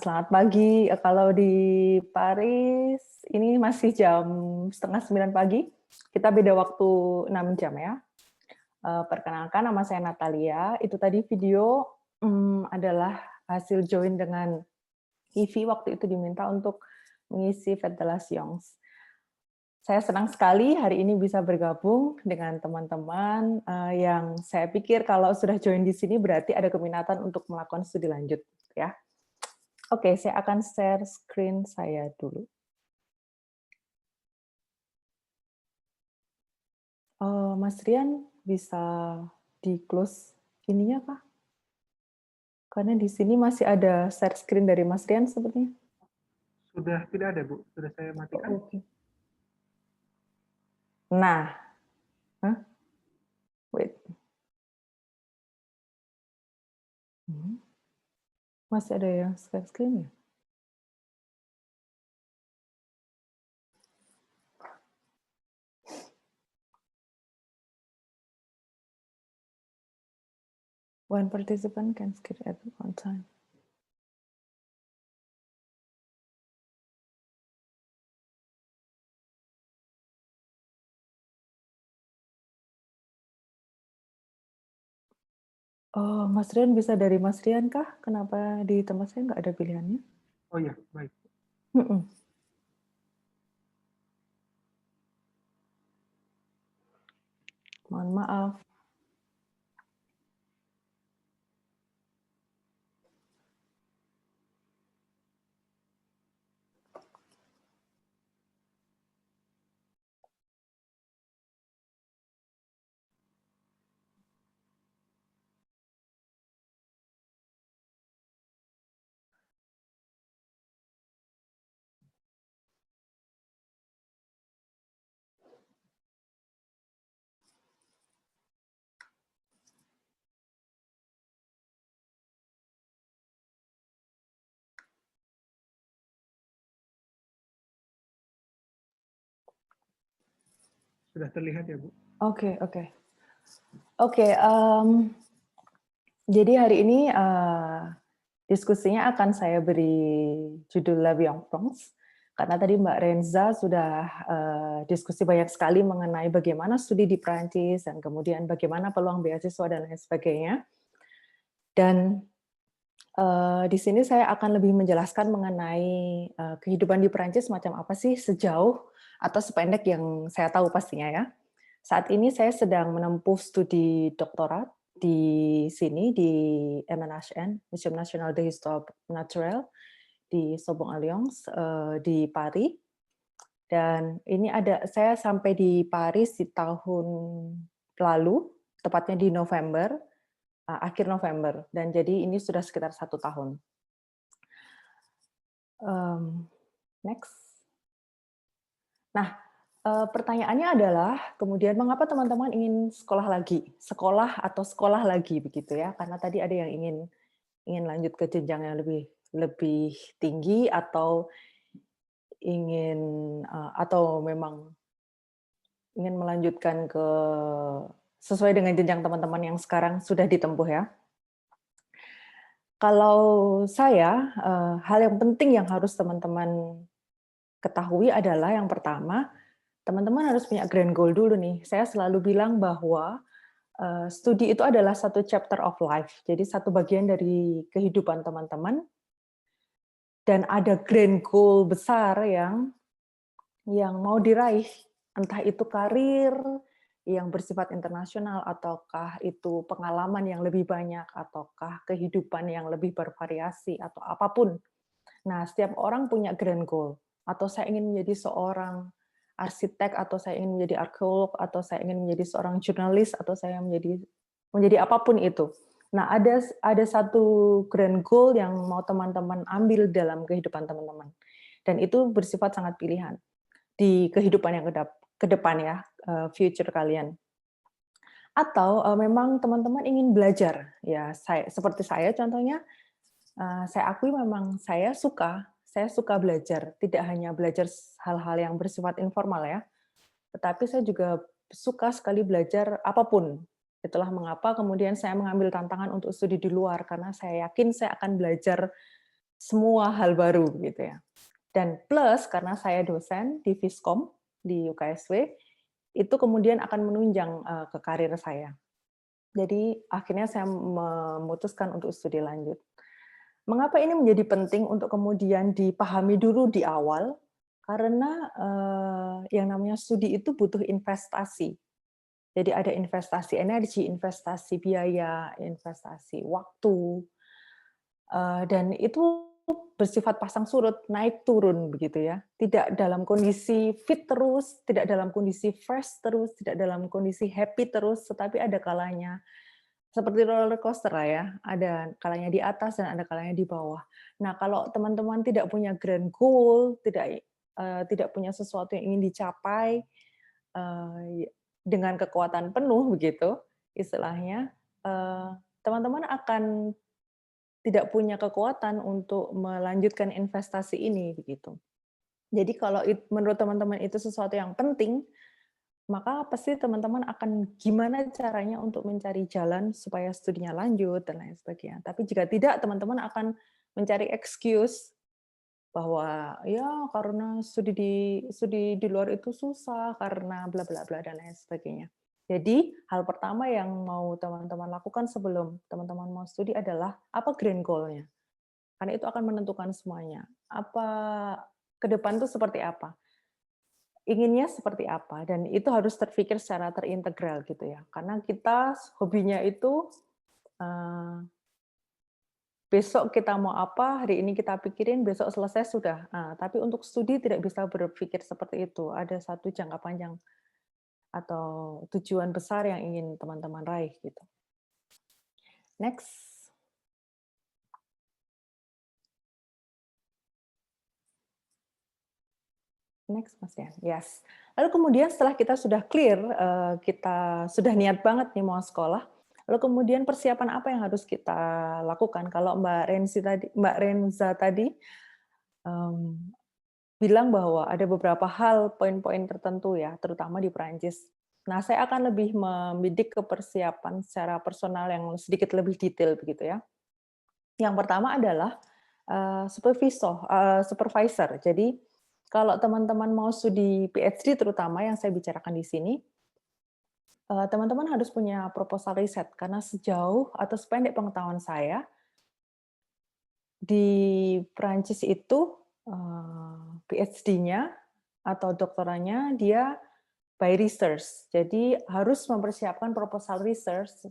Selamat pagi. Kalau di Paris ini masih jam 8:30 pagi. Kita beda waktu 6 jam ya. Perkenalkan, nama saya Natalia. Itu tadi video adalah hasil join dengan Ivy waktu itu diminta untuk mengisi Ventilation. Saya senang sekali hari ini bisa bergabung dengan teman-teman yang saya pikir kalau sudah join di sini berarti ada keminatan untuk melakukan studi lanjut, ya. Oke, saya akan share screen saya dulu. Mas Rian bisa di close ininya kah? Karena di sini masih ada share screen dari Mas Rian sepertinya. Sudah tidak ada, Bu. Sudah saya matikan. Oke. Nah, wait. Masih ada yang share screen ya? One participant can skip at one time. Oh, Mas Rian bisa dari Mas Rian kah? Kenapa di tempat saya nggak ada pilihannya? Oh iya, baik. Mohon maaf. sudah terlihat ya Bu. Oke. Jadi hari ini diskusinya akan saya beri judul La Vie en France, karena tadi Mbak Renza sudah diskusi banyak sekali mengenai bagaimana studi di Prancis dan kemudian bagaimana peluang beasiswa dan lain sebagainya. Dan di sini saya akan lebih menjelaskan mengenai kehidupan di Prancis macam apa sih sejauh atau sependek yang saya tahu pastinya ya. Saat ini saya sedang menempuh studi doktorat di sini di MNHN, Museum National d'Histoire Naturelle di Sorbonne-Alliance di Paris. Dan ini saya sampai di Paris di tahun lalu, tepatnya di November, akhir November, dan jadi ini sudah sekitar 1 tahun. Next. Nah, pertanyaannya adalah, kemudian mengapa teman-teman ingin sekolah lagi begitu ya? Karena tadi ada yang ingin lanjut ke jenjang yang lebih tinggi atau atau memang ingin melanjutkan sesuai dengan jenjang teman-teman yang sekarang sudah ditempuh ya. Kalau saya, hal yang penting yang harus teman-teman ketahui adalah yang pertama, teman-teman harus punya grand goal dulu nih. Saya selalu bilang bahwa studi itu adalah satu chapter of life. Jadi satu bagian dari kehidupan teman-teman. Dan ada grand goal besar yang mau diraih. Entah itu karir yang bersifat internasional, ataukah itu pengalaman yang lebih banyak, ataukah kehidupan yang lebih bervariasi, atau apapun. Nah, setiap orang punya grand goal. Atau saya ingin menjadi seorang arsitek, atau saya ingin menjadi arkeolog, atau saya ingin menjadi seorang jurnalis, atau saya menjadi apapun itu. Nah, ada satu grand goal yang mau teman-teman ambil dalam kehidupan teman-teman. Dan itu bersifat sangat pilihan di kehidupan yang ke depan ya, future kalian. Atau memang teman-teman ingin belajar. Ya, seperti saya contohnya, saya akui memang saya suka belajar, tidak hanya belajar hal-hal yang bersifat informal ya, tetapi saya juga suka sekali belajar apapun. Itulah mengapa kemudian saya mengambil tantangan untuk studi di luar, karena saya yakin saya akan belajar semua hal baru gitu ya. Dan plus karena saya dosen di Viskom di UKSW, itu kemudian akan menunjang ke karir saya. Jadi akhirnya saya memutuskan untuk studi lanjut. Mengapa ini menjadi penting untuk kemudian dipahami dulu di awal? Karena yang namanya studi itu butuh investasi. Jadi ada investasi energi, investasi biaya, investasi waktu, dan itu bersifat pasang surut, naik turun begitu ya. Tidak dalam kondisi fit terus, tidak dalam kondisi fresh terus, tidak dalam kondisi happy terus, tetapi ada kalanya seperti roller coaster lah ya, ada kalanya di atas dan ada kalanya di bawah. Nah, kalau teman-teman tidak punya grand goal, tidak punya sesuatu yang ingin dicapai dengan kekuatan penuh begitu, istilahnya, teman-teman akan tidak punya kekuatan untuk melanjutkan investasi ini begitu. Jadi kalau menurut teman-teman itu sesuatu yang penting, maka pasti teman-teman akan gimana caranya untuk mencari jalan supaya studinya lanjut dan lain sebagainya. Tapi jika tidak, teman-teman akan mencari excuse bahwa ya karena studi di luar itu susah, karena bla bla bla dan lain sebagainya. Jadi hal pertama yang mau teman-teman lakukan sebelum teman-teman mau studi adalah apa grand goal-nya. Karena itu akan menentukan semuanya. Apa ke depan itu seperti apa? Inginnya seperti apa, dan itu harus terpikir secara terintegral gitu ya, karena kita hobinya itu besok kita mau apa, hari ini kita pikirin, besok selesai sudah. Tapi untuk studi tidak bisa berpikir seperti itu, ada satu jangka panjang atau tujuan besar yang ingin teman-teman raih gitu. Next. Next, Mas Yan. Yes. Lalu kemudian setelah kita sudah clear, kita sudah niat banget nih mau sekolah, lalu kemudian persiapan apa yang harus kita lakukan? Kalau Mbak Renza tadi bilang bahwa ada beberapa hal, poin-poin tertentu ya, terutama di Perancis. Nah, saya akan lebih membidik ke persiapan secara personal yang sedikit lebih detail begitu ya. Yang pertama adalah supervisor. Jadi kalau teman-teman mau studi PhD terutama yang saya bicarakan di sini, teman-teman harus punya proposal riset karena sejauh atau sependek pengetahuan saya di Perancis itu PhD-nya atau doktorannya dia by research. Jadi harus mempersiapkan proposal research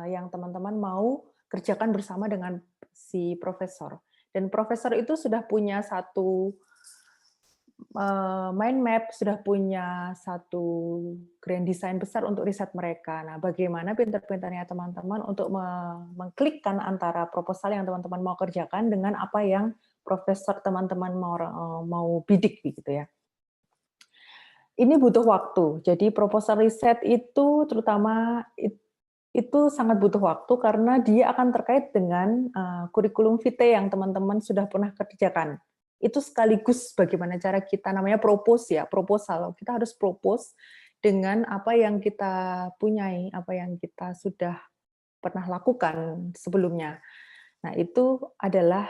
yang teman-teman mau kerjakan bersama dengan si profesor. Dan profesor itu sudah punya satu mind map, sudah punya satu grand design besar untuk riset mereka. Nah, bagaimana pintar-pintarnya teman-teman untuk mengklikkan antara proposal yang teman-teman mau kerjakan dengan apa yang profesor teman-teman mau bidik gitu ya. Ini butuh waktu. Jadi proposal riset itu terutama itu sangat butuh waktu karena dia akan terkait dengan kurikulum vitae yang teman-teman sudah pernah kerjakan. Itu sekaligus bagaimana cara kita namanya propose ya, proposal. Kita harus propose dengan apa yang kita punyai, apa yang kita sudah pernah lakukan sebelumnya. Nah, itu adalah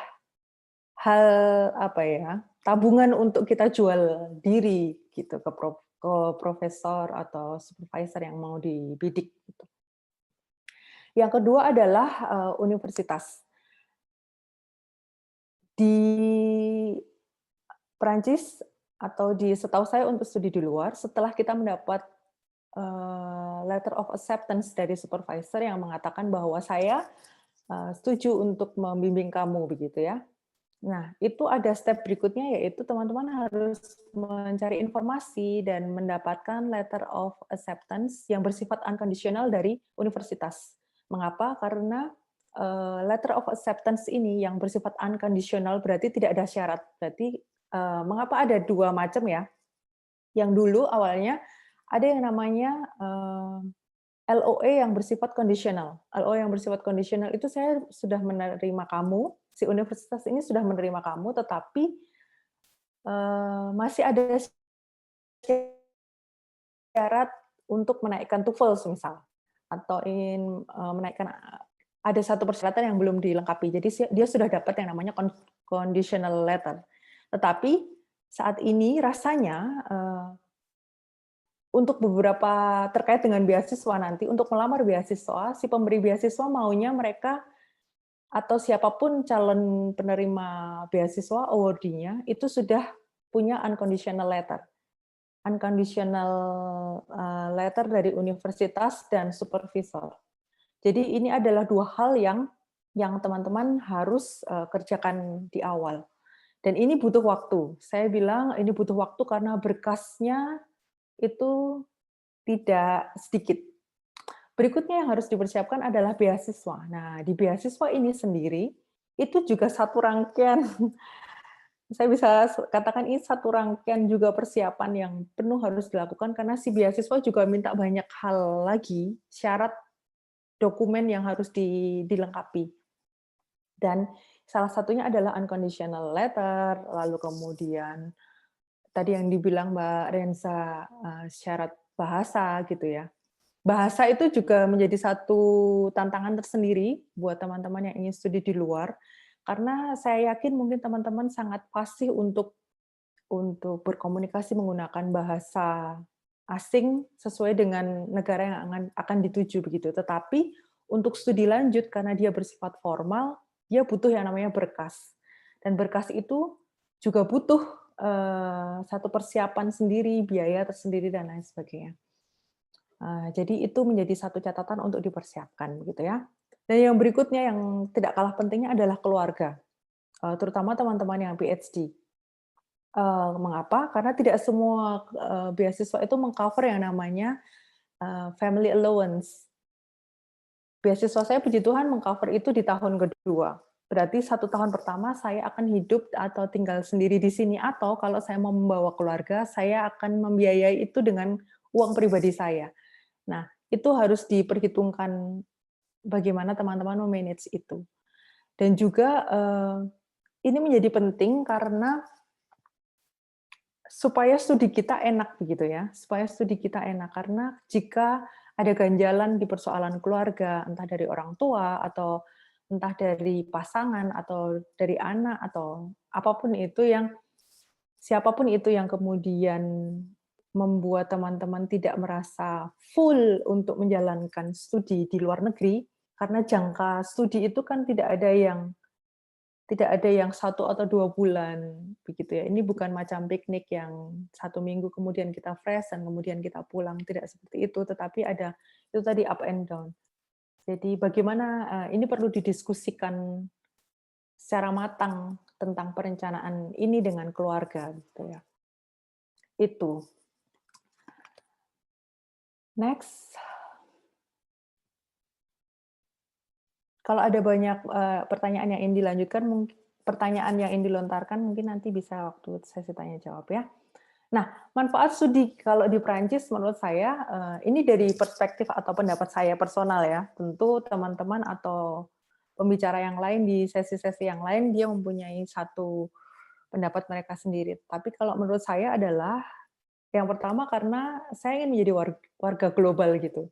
hal apa ya, tabungan untuk kita jual diri gitu ke profesor atau supervisor yang mau dibidik gitu. Yang kedua adalah universitas. Di Perancis atau setahu saya untuk studi di luar, setelah kita mendapat letter of acceptance dari supervisor yang mengatakan bahwa saya setuju untuk membimbing kamu begitu ya. Nah, itu ada step berikutnya yaitu teman-teman harus mencari informasi dan mendapatkan letter of acceptance yang bersifat unconditional dari universitas. Mengapa? Karena letter of acceptance ini yang bersifat unconditional berarti tidak ada syarat. Berarti mengapa ada dua macam ya? Yang dulu awalnya ada yang namanya LOE yang bersifat kondisional. LOE yang bersifat kondisional itu saya sudah menerima kamu, si universitas ini sudah menerima kamu, tetapi masih ada syarat untuk menaikkan TOEFL misal, atau ingin menaikkan ada satu persyaratan yang belum dilengkapi. Jadi dia sudah dapat yang namanya conditional letter. Tetapi saat ini rasanya untuk beberapa terkait dengan beasiswa nanti, untuk melamar beasiswa, si pemberi beasiswa maunya mereka atau siapapun calon penerima beasiswa awardee-nya itu sudah punya unconditional letter. Unconditional letter dari universitas dan supervisor. Jadi ini adalah dua hal yang teman-teman harus kerjakan di awal. Dan ini butuh waktu. Saya bilang ini butuh waktu karena berkasnya itu tidak sedikit. Berikutnya yang harus dipersiapkan adalah beasiswa. Nah, di beasiswa ini sendiri, itu juga satu rangkaian, saya bisa katakan ini satu rangkaian juga persiapan yang penuh harus dilakukan, karena si beasiswa juga minta banyak hal lagi, syarat dokumen yang harus dilengkapi. Dan salah satunya adalah unconditional letter, lalu kemudian tadi yang dibilang Mbak Renza, syarat bahasa gitu ya. Bahasa itu juga menjadi satu tantangan tersendiri buat teman-teman yang ingin studi di luar, karena saya yakin mungkin teman-teman sangat fasih untuk berkomunikasi menggunakan bahasa asing sesuai dengan negara yang akan dituju begitu. Tetapi untuk studi lanjut karena dia bersifat formal, dia butuh yang namanya berkas. Dan berkas itu juga butuh satu persiapan sendiri, biaya tersendiri dan lain sebagainya. Jadi itu menjadi satu catatan untuk dipersiapkan begitu ya. Dan yang berikutnya yang tidak kalah pentingnya adalah keluarga, terutama teman-teman yang PhD. Mengapa? Karena tidak semua beasiswa itu mengcover yang namanya family allowance. Beasiswa saya puji Tuhan mengcover itu di tahun kedua. Berarti 1 tahun pertama saya akan hidup atau tinggal sendiri di sini, atau kalau saya mau membawa keluarga, saya akan membiayai itu dengan uang pribadi saya. Nah, itu harus diperhitungkan bagaimana teman-teman memanage itu. Dan juga ini menjadi penting karena supaya studi kita enak begitu ya, supaya studi kita enak, karena jika ada ganjalan di persoalan keluarga, entah dari orang tua atau entah dari pasangan atau dari anak atau apapun itu yang siapapun itu yang kemudian membuat teman-teman tidak merasa full untuk menjalankan studi di luar negeri, karena jangka studi itu kan tidak ada yang 1 atau 2 bulan, begitu ya. Ini bukan macam piknik yang 1 minggu kemudian kita fresh dan kemudian kita pulang, tidak seperti itu, tetapi ada itu tadi up and down. Jadi bagaimana ini perlu didiskusikan secara matang tentang perencanaan ini dengan keluarga, gitu ya. Itu. Next. Kalau ada banyak pertanyaan yang ingin dilanjutkan, pertanyaan yang ingin dilontarkan, mungkin nanti bisa waktu sesi tanya jawab ya. Nah, manfaat studi kalau di Prancis menurut saya, ini dari perspektif atau pendapat saya personal ya. Tentu teman-teman atau pembicara yang lain di sesi-sesi yang lain, dia mempunyai satu pendapat mereka sendiri. Tapi kalau menurut saya adalah, yang pertama karena saya ingin menjadi warga global gitu.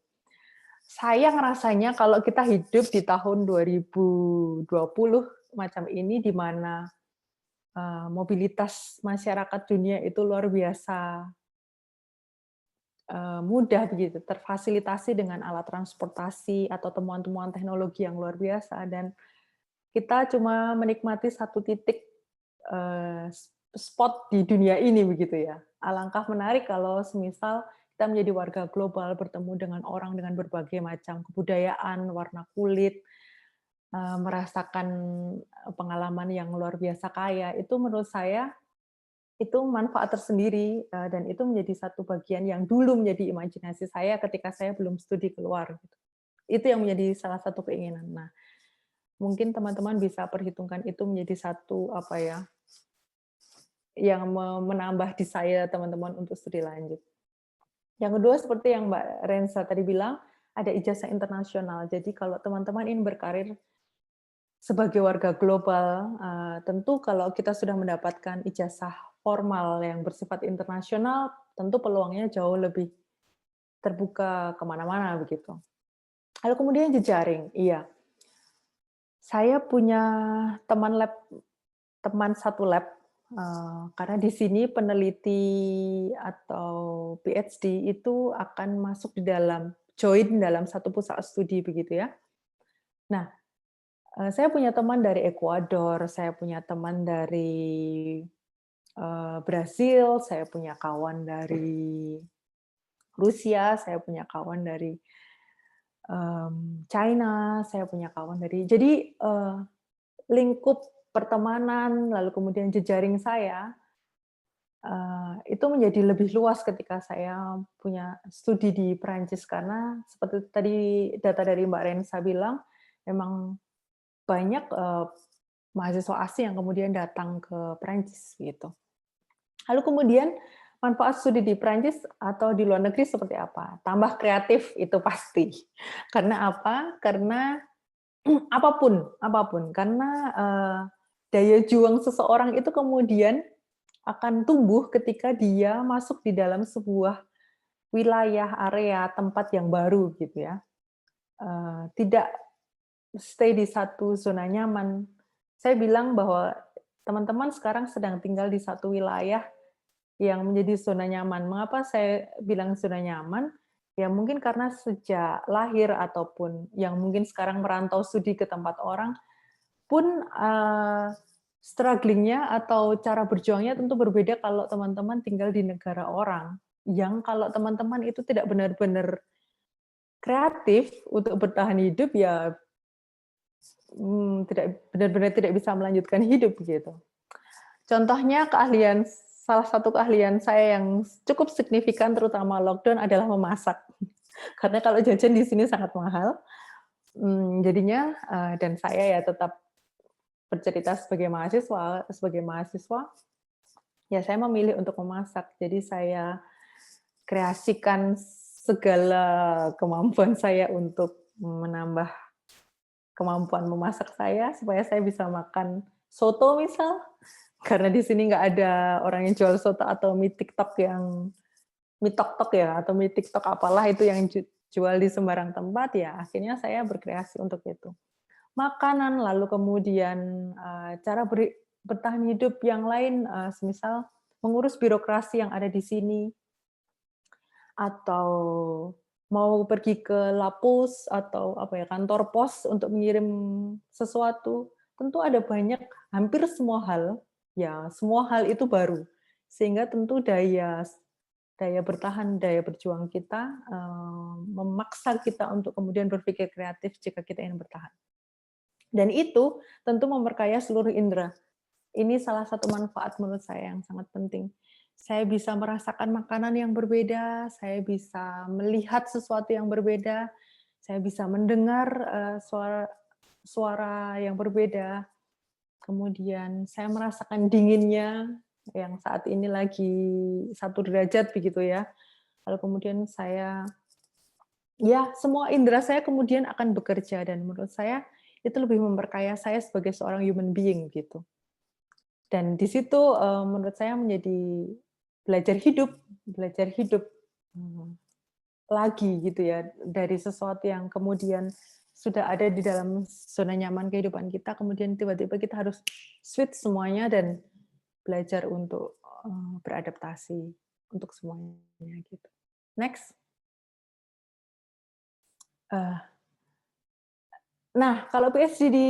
Saya ngerasanya kalau kita hidup di tahun 2020 macam ini, di mana mobilitas masyarakat dunia itu luar biasa mudah begitu, terfasilitasi dengan alat transportasi atau temuan-temuan teknologi yang luar biasa, dan kita cuma menikmati satu titik spot di dunia ini begitu ya. Alangkah menarik kalau semisal kita menjadi warga global, bertemu dengan orang dengan berbagai macam kebudayaan, warna kulit, merasakan pengalaman yang luar biasa kaya. Itu menurut saya itu manfaat tersendiri, dan itu menjadi satu bagian yang dulu menjadi imajinasi saya ketika saya belum studi keluar. Itu yang menjadi salah satu keinginan. Nah, mungkin teman-teman bisa perhitungkan itu menjadi satu yang menambah desire teman-teman untuk studi lanjut. Yang kedua, seperti yang Mbak Rensa tadi bilang, ada ijazah internasional. Jadi kalau teman-teman ingin berkarir sebagai warga global, tentu kalau kita sudah mendapatkan ijazah formal yang bersifat internasional, tentu peluangnya jauh lebih terbuka kemana-mana begitu. Lalu kemudian jejaring, iya. Saya punya teman satu lab, karena di sini peneliti atau PhD itu akan masuk di dalam, join dalam satu pusat studi begitu ya. Nah, saya punya teman dari Ekuador, saya punya teman dari Brasil, saya punya kawan dari Rusia, saya punya kawan dari China, saya punya kawan dari, jadi lingkup pertemanan, lalu kemudian jejaring saya, itu menjadi lebih luas ketika saya punya studi di Perancis, karena seperti tadi data dari Mbak Rensa bilang, memang banyak mahasiswa asing yang kemudian datang ke Perancis gitu. Lalu kemudian manfaat studi di Perancis atau di luar negeri seperti apa? Tambah kreatif itu pasti. Karena apa? Karena apapun, karena daya juang seseorang itu kemudian akan tumbuh ketika dia masuk di dalam sebuah wilayah, area, tempat yang baru gitu ya. Tidak stay di satu zona nyaman. Saya bilang bahwa teman-teman sekarang sedang tinggal di satu wilayah yang menjadi zona nyaman. Mengapa saya bilang zona nyaman? Ya mungkin karena sejak lahir ataupun yang mungkin sekarang merantau studi ke tempat orang pun strugglingnya atau cara berjuangnya tentu berbeda kalau teman-teman tinggal di negara orang. Yang kalau teman-teman itu tidak benar-benar kreatif untuk bertahan hidup, ya tidak benar-benar tidak bisa melanjutkan hidup gitu. Contohnya salah satu keahlian saya yang cukup signifikan terutama lockdown adalah memasak. Karena kalau jajan di sini sangat mahal, jadinya dan saya ya tetap bercerita sebagai mahasiswa, ya saya memilih untuk memasak. Jadi saya kreasikan segala kemampuan saya untuk menambah kemampuan memasak saya supaya saya bisa makan soto misal, karena di sini nggak ada orang yang jual soto atau mie TikTok mie tok-tok ya, atau mie TikTok apalah itu yang jual di sembarang tempat, ya akhirnya saya berkreasi untuk itu. Makanan, lalu kemudian cara bertahan hidup yang lain, semisal mengurus birokrasi yang ada di sini, atau mau pergi ke lapus atau apa ya, kantor pos untuk mengirim sesuatu, tentu ada banyak, hampir semua hal, ya semua hal itu baru. Sehingga tentu daya bertahan, daya berjuang kita memaksa kita untuk kemudian berpikir kreatif jika kita ingin bertahan. Dan itu tentu memperkaya seluruh indera. Ini salah satu manfaat menurut saya yang sangat penting. Saya bisa merasakan makanan yang berbeda, saya bisa melihat sesuatu yang berbeda, saya bisa mendengar suara yang berbeda, kemudian saya merasakan dinginnya yang saat ini lagi 1 derajat begitu ya. Lalu kemudian semua indera saya kemudian akan bekerja, dan menurut saya itu lebih memperkaya saya sebagai seorang human being gitu. Dan di situ menurut saya menjadi belajar hidup lagi gitu ya, dari sesuatu yang kemudian sudah ada di dalam zona nyaman kehidupan kita, kemudian tiba-tiba kita harus switch semuanya dan belajar untuk beradaptasi untuk semuanya gitu. Next. Nah, kalau PhD di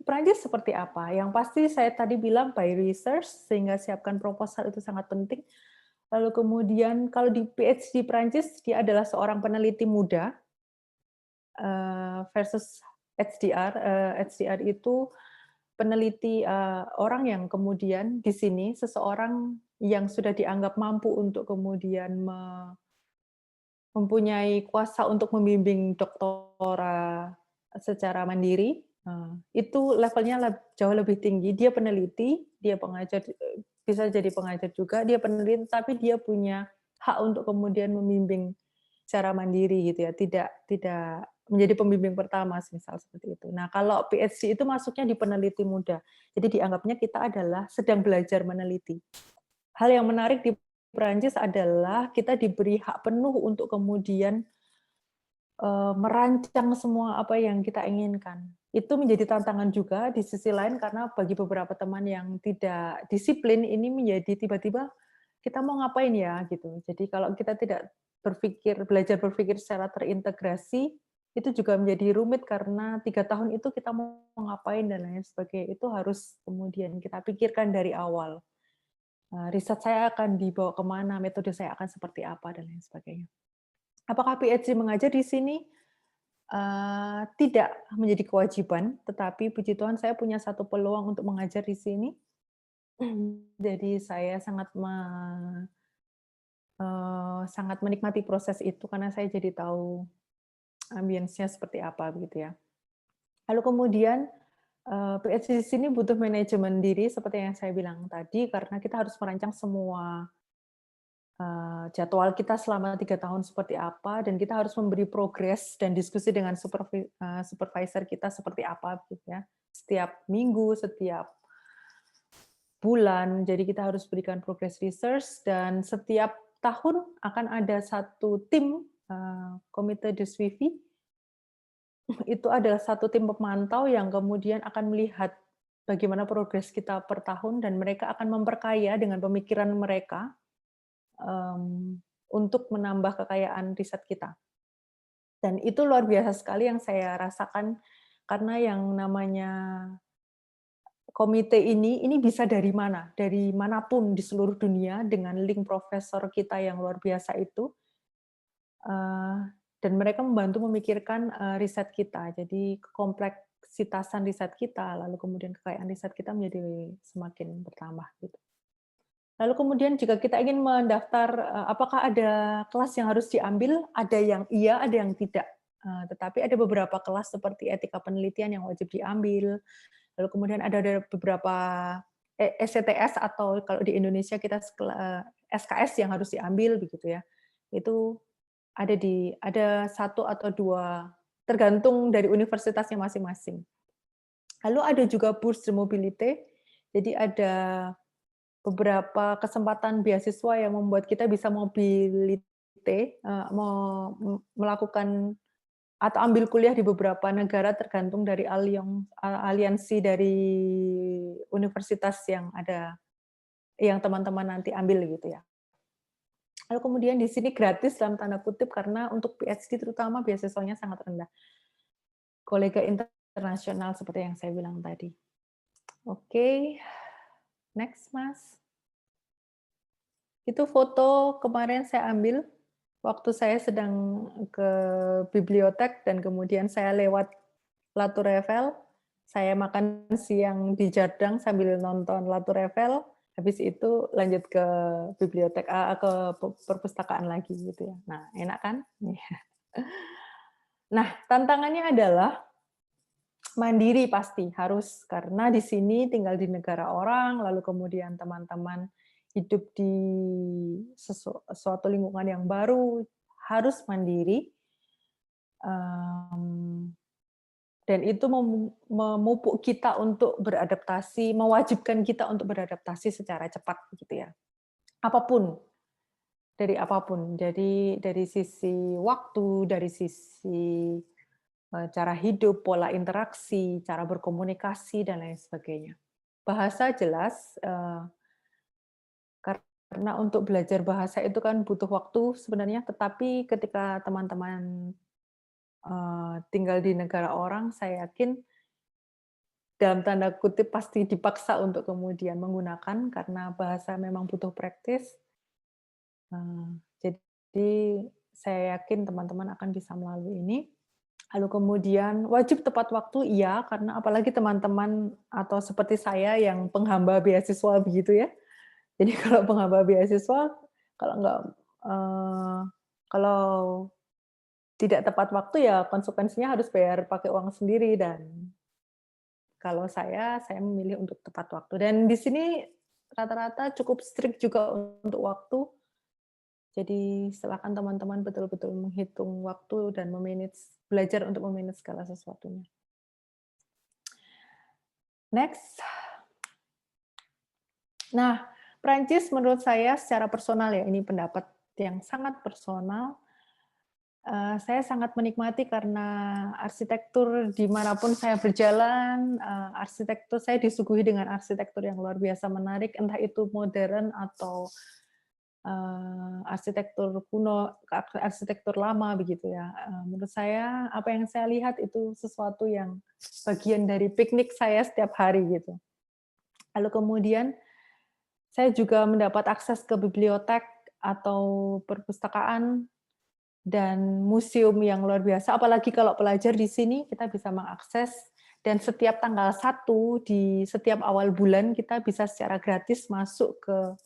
Prancis seperti apa? Yang pasti saya tadi bilang by research, sehingga siapkan proposal itu sangat penting. Lalu kemudian kalau di PhD Prancis, dia adalah seorang peneliti muda versus HDR. HDR itu peneliti orang yang kemudian di sini seseorang yang sudah dianggap mampu untuk kemudian mempunyai kuasa untuk membimbing doktora secara mandiri, itu levelnya jauh lebih tinggi. Dia peneliti, dia pengajar, bisa jadi pengajar juga, dia peneliti, tapi dia punya hak untuk kemudian membimbing secara mandiri gitu ya, tidak menjadi pembimbing pertama, misal seperti itu. Nah, kalau PhD itu masuknya di peneliti muda, jadi dianggapnya kita adalah sedang belajar meneliti. Hal yang menarik di Perancis adalah kita diberi hak penuh untuk kemudian merancang semua apa yang kita inginkan. Itu menjadi tantangan juga di sisi lain, karena bagi beberapa teman yang tidak disiplin, ini menjadi tiba-tiba kita mau ngapain ya gitu. Jadi kalau kita tidak belajar berpikir secara terintegrasi, itu juga menjadi rumit karena 3 tahun itu kita mau ngapain dan lain sebagainya. Itu harus kemudian kita pikirkan dari awal. Riset saya akan dibawa kemana, metode saya akan seperti apa, dan lain sebagainya. Apakah PhD mengajar di sini? Tidak menjadi kewajiban, tetapi puji Tuhan saya punya satu peluang untuk mengajar di sini. Jadi saya sangat menikmati proses itu karena saya jadi tahu ambience-nya seperti apa begitu ya. Lalu kemudian PhD di sini butuh manajemen diri seperti yang saya bilang tadi, karena kita harus merancang semua jadwal kita selama 3 tahun seperti apa, dan kita harus memberi progres dan diskusi dengan supervisor kita seperti apa gitu ya. Setiap minggu, setiap bulan, jadi kita harus berikan progress research, dan setiap tahun akan ada satu tim komite de suivi. Itu adalah satu tim pemantau yang kemudian akan melihat bagaimana progres kita per tahun, dan mereka akan memperkaya dengan pemikiran mereka untuk menambah kekayaan riset kita. Dan itu luar biasa sekali yang saya rasakan, karena yang namanya komite ini bisa dari mana? Dari manapun di seluruh dunia, dengan link profesor kita yang luar biasa itu, dan mereka membantu memikirkan riset kita. Jadi kompleksitasan riset kita, lalu kemudian kekayaan riset kita menjadi semakin bertambah gitu. Lalu kemudian jika kita ingin mendaftar, apakah ada kelas yang harus diambil? Ada yang iya, ada yang tidak. Tetapi ada beberapa kelas seperti etika penelitian yang wajib diambil. Lalu kemudian ada beberapa SCTS, atau kalau di Indonesia kita SKS yang harus diambil begitu ya. Itu ada 1 atau 2 tergantung dari universitasnya masing-masing. Lalu ada juga bourse de mobilité. Jadi ada beberapa kesempatan beasiswa yang membuat kita bisa mobility, melakukan atau ambil kuliah di beberapa negara tergantung dari aliansi dari universitas yang ada, yang teman-teman nanti ambil gitu ya. Lalu kemudian di sini gratis dalam tanda kutip karena untuk PhD terutama beasiswanya sangat rendah. Kolega internasional seperti yang saya bilang tadi. Oke, next Mas. Itu foto kemarin saya ambil waktu saya sedang ke bibliotek dan kemudian saya lewat La Tour Eiffel, saya makan siang di Jardin sambil nonton La Tour Eiffel, habis itu lanjut ke bibliotek, ke perpustakaan lagi gitu ya. Nah, enak kan? Nah, tantangannya adalah mandiri pasti harus, karena di sini tinggal di negara orang, lalu kemudian teman-teman hidup di suatu lingkungan yang baru, harus mandiri. Dan itu memupuk kita untuk beradaptasi, mewajibkan kita untuk beradaptasi secara cepat gitu ya. Apapun, dari apapun. Jadi dari sisi waktu, dari sisi cara hidup, pola interaksi, cara berkomunikasi dan lain sebagainya. Bahasa jelas, karena untuk belajar bahasa itu kan butuh waktu sebenarnya, tetapi ketika teman-teman tinggal di negara orang, saya yakin dalam tanda kutip pasti dipaksa untuk kemudian menggunakan karena bahasa memang butuh praktis. Jadi saya yakin teman-teman akan bisa melalui ini. Lalu kemudian wajib tepat waktu, iya, karena apalagi teman-teman atau seperti saya yang penghamba beasiswa begitu ya. Jadi kalau penghamba beasiswa, kalau nggak kalau tidak tepat waktu ya konsekuensinya harus bayar pakai uang sendiri, dan kalau saya memilih untuk tepat waktu. Dan di sini rata-rata cukup strict juga untuk waktu. Jadi silakan teman-teman betul-betul menghitung waktu dan belajar untuk memanage segala sesuatunya. Next. Nah, Prancis menurut saya secara personal ya, ini pendapat yang sangat personal. Saya sangat menikmati karena arsitektur dimanapun saya berjalan, arsitektur saya disuguhi dengan arsitektur yang luar biasa menarik, entah itu modern atau arsitektur kuno, arsitektur lama begitu ya. Menurut saya apa yang saya lihat itu sesuatu yang bagian dari piknik saya setiap hari gitu. Lalu kemudian saya juga mendapat akses ke bibliotek atau perpustakaan dan museum yang luar biasa, apalagi kalau pelajar di sini kita bisa mengakses, dan setiap tanggal 1 di setiap awal bulan kita bisa secara gratis masuk ke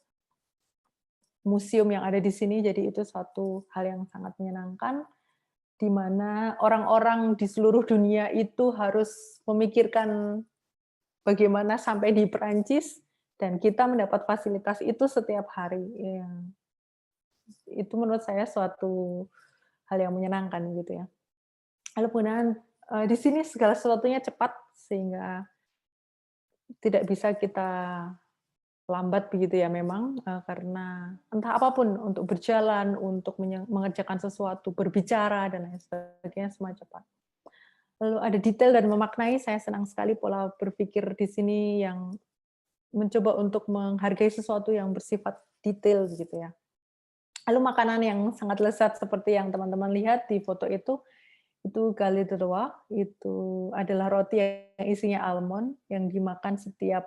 museum yang ada di sini, jadi itu suatu hal yang sangat menyenangkan, di mana orang-orang di seluruh dunia itu harus memikirkan bagaimana sampai di Perancis, dan kita mendapat fasilitas itu setiap hari. Itu menurut saya suatu hal yang menyenangkan gitu ya. Lalu kemudian di sini segala sesuatunya cepat sehingga tidak bisa kita lambat begitu ya memang, karena entah apapun untuk berjalan, untuk mengerjakan sesuatu, berbicara dan lain sebagainya semua cepat. Lalu ada detail dan memaknai, saya senang sekali pola berpikir di sini yang mencoba untuk menghargai sesuatu yang bersifat detail gitu ya. Lalu makanan yang sangat lezat seperti yang teman-teman lihat di foto itu galette de roi, itu adalah roti yang isinya almond yang dimakan setiap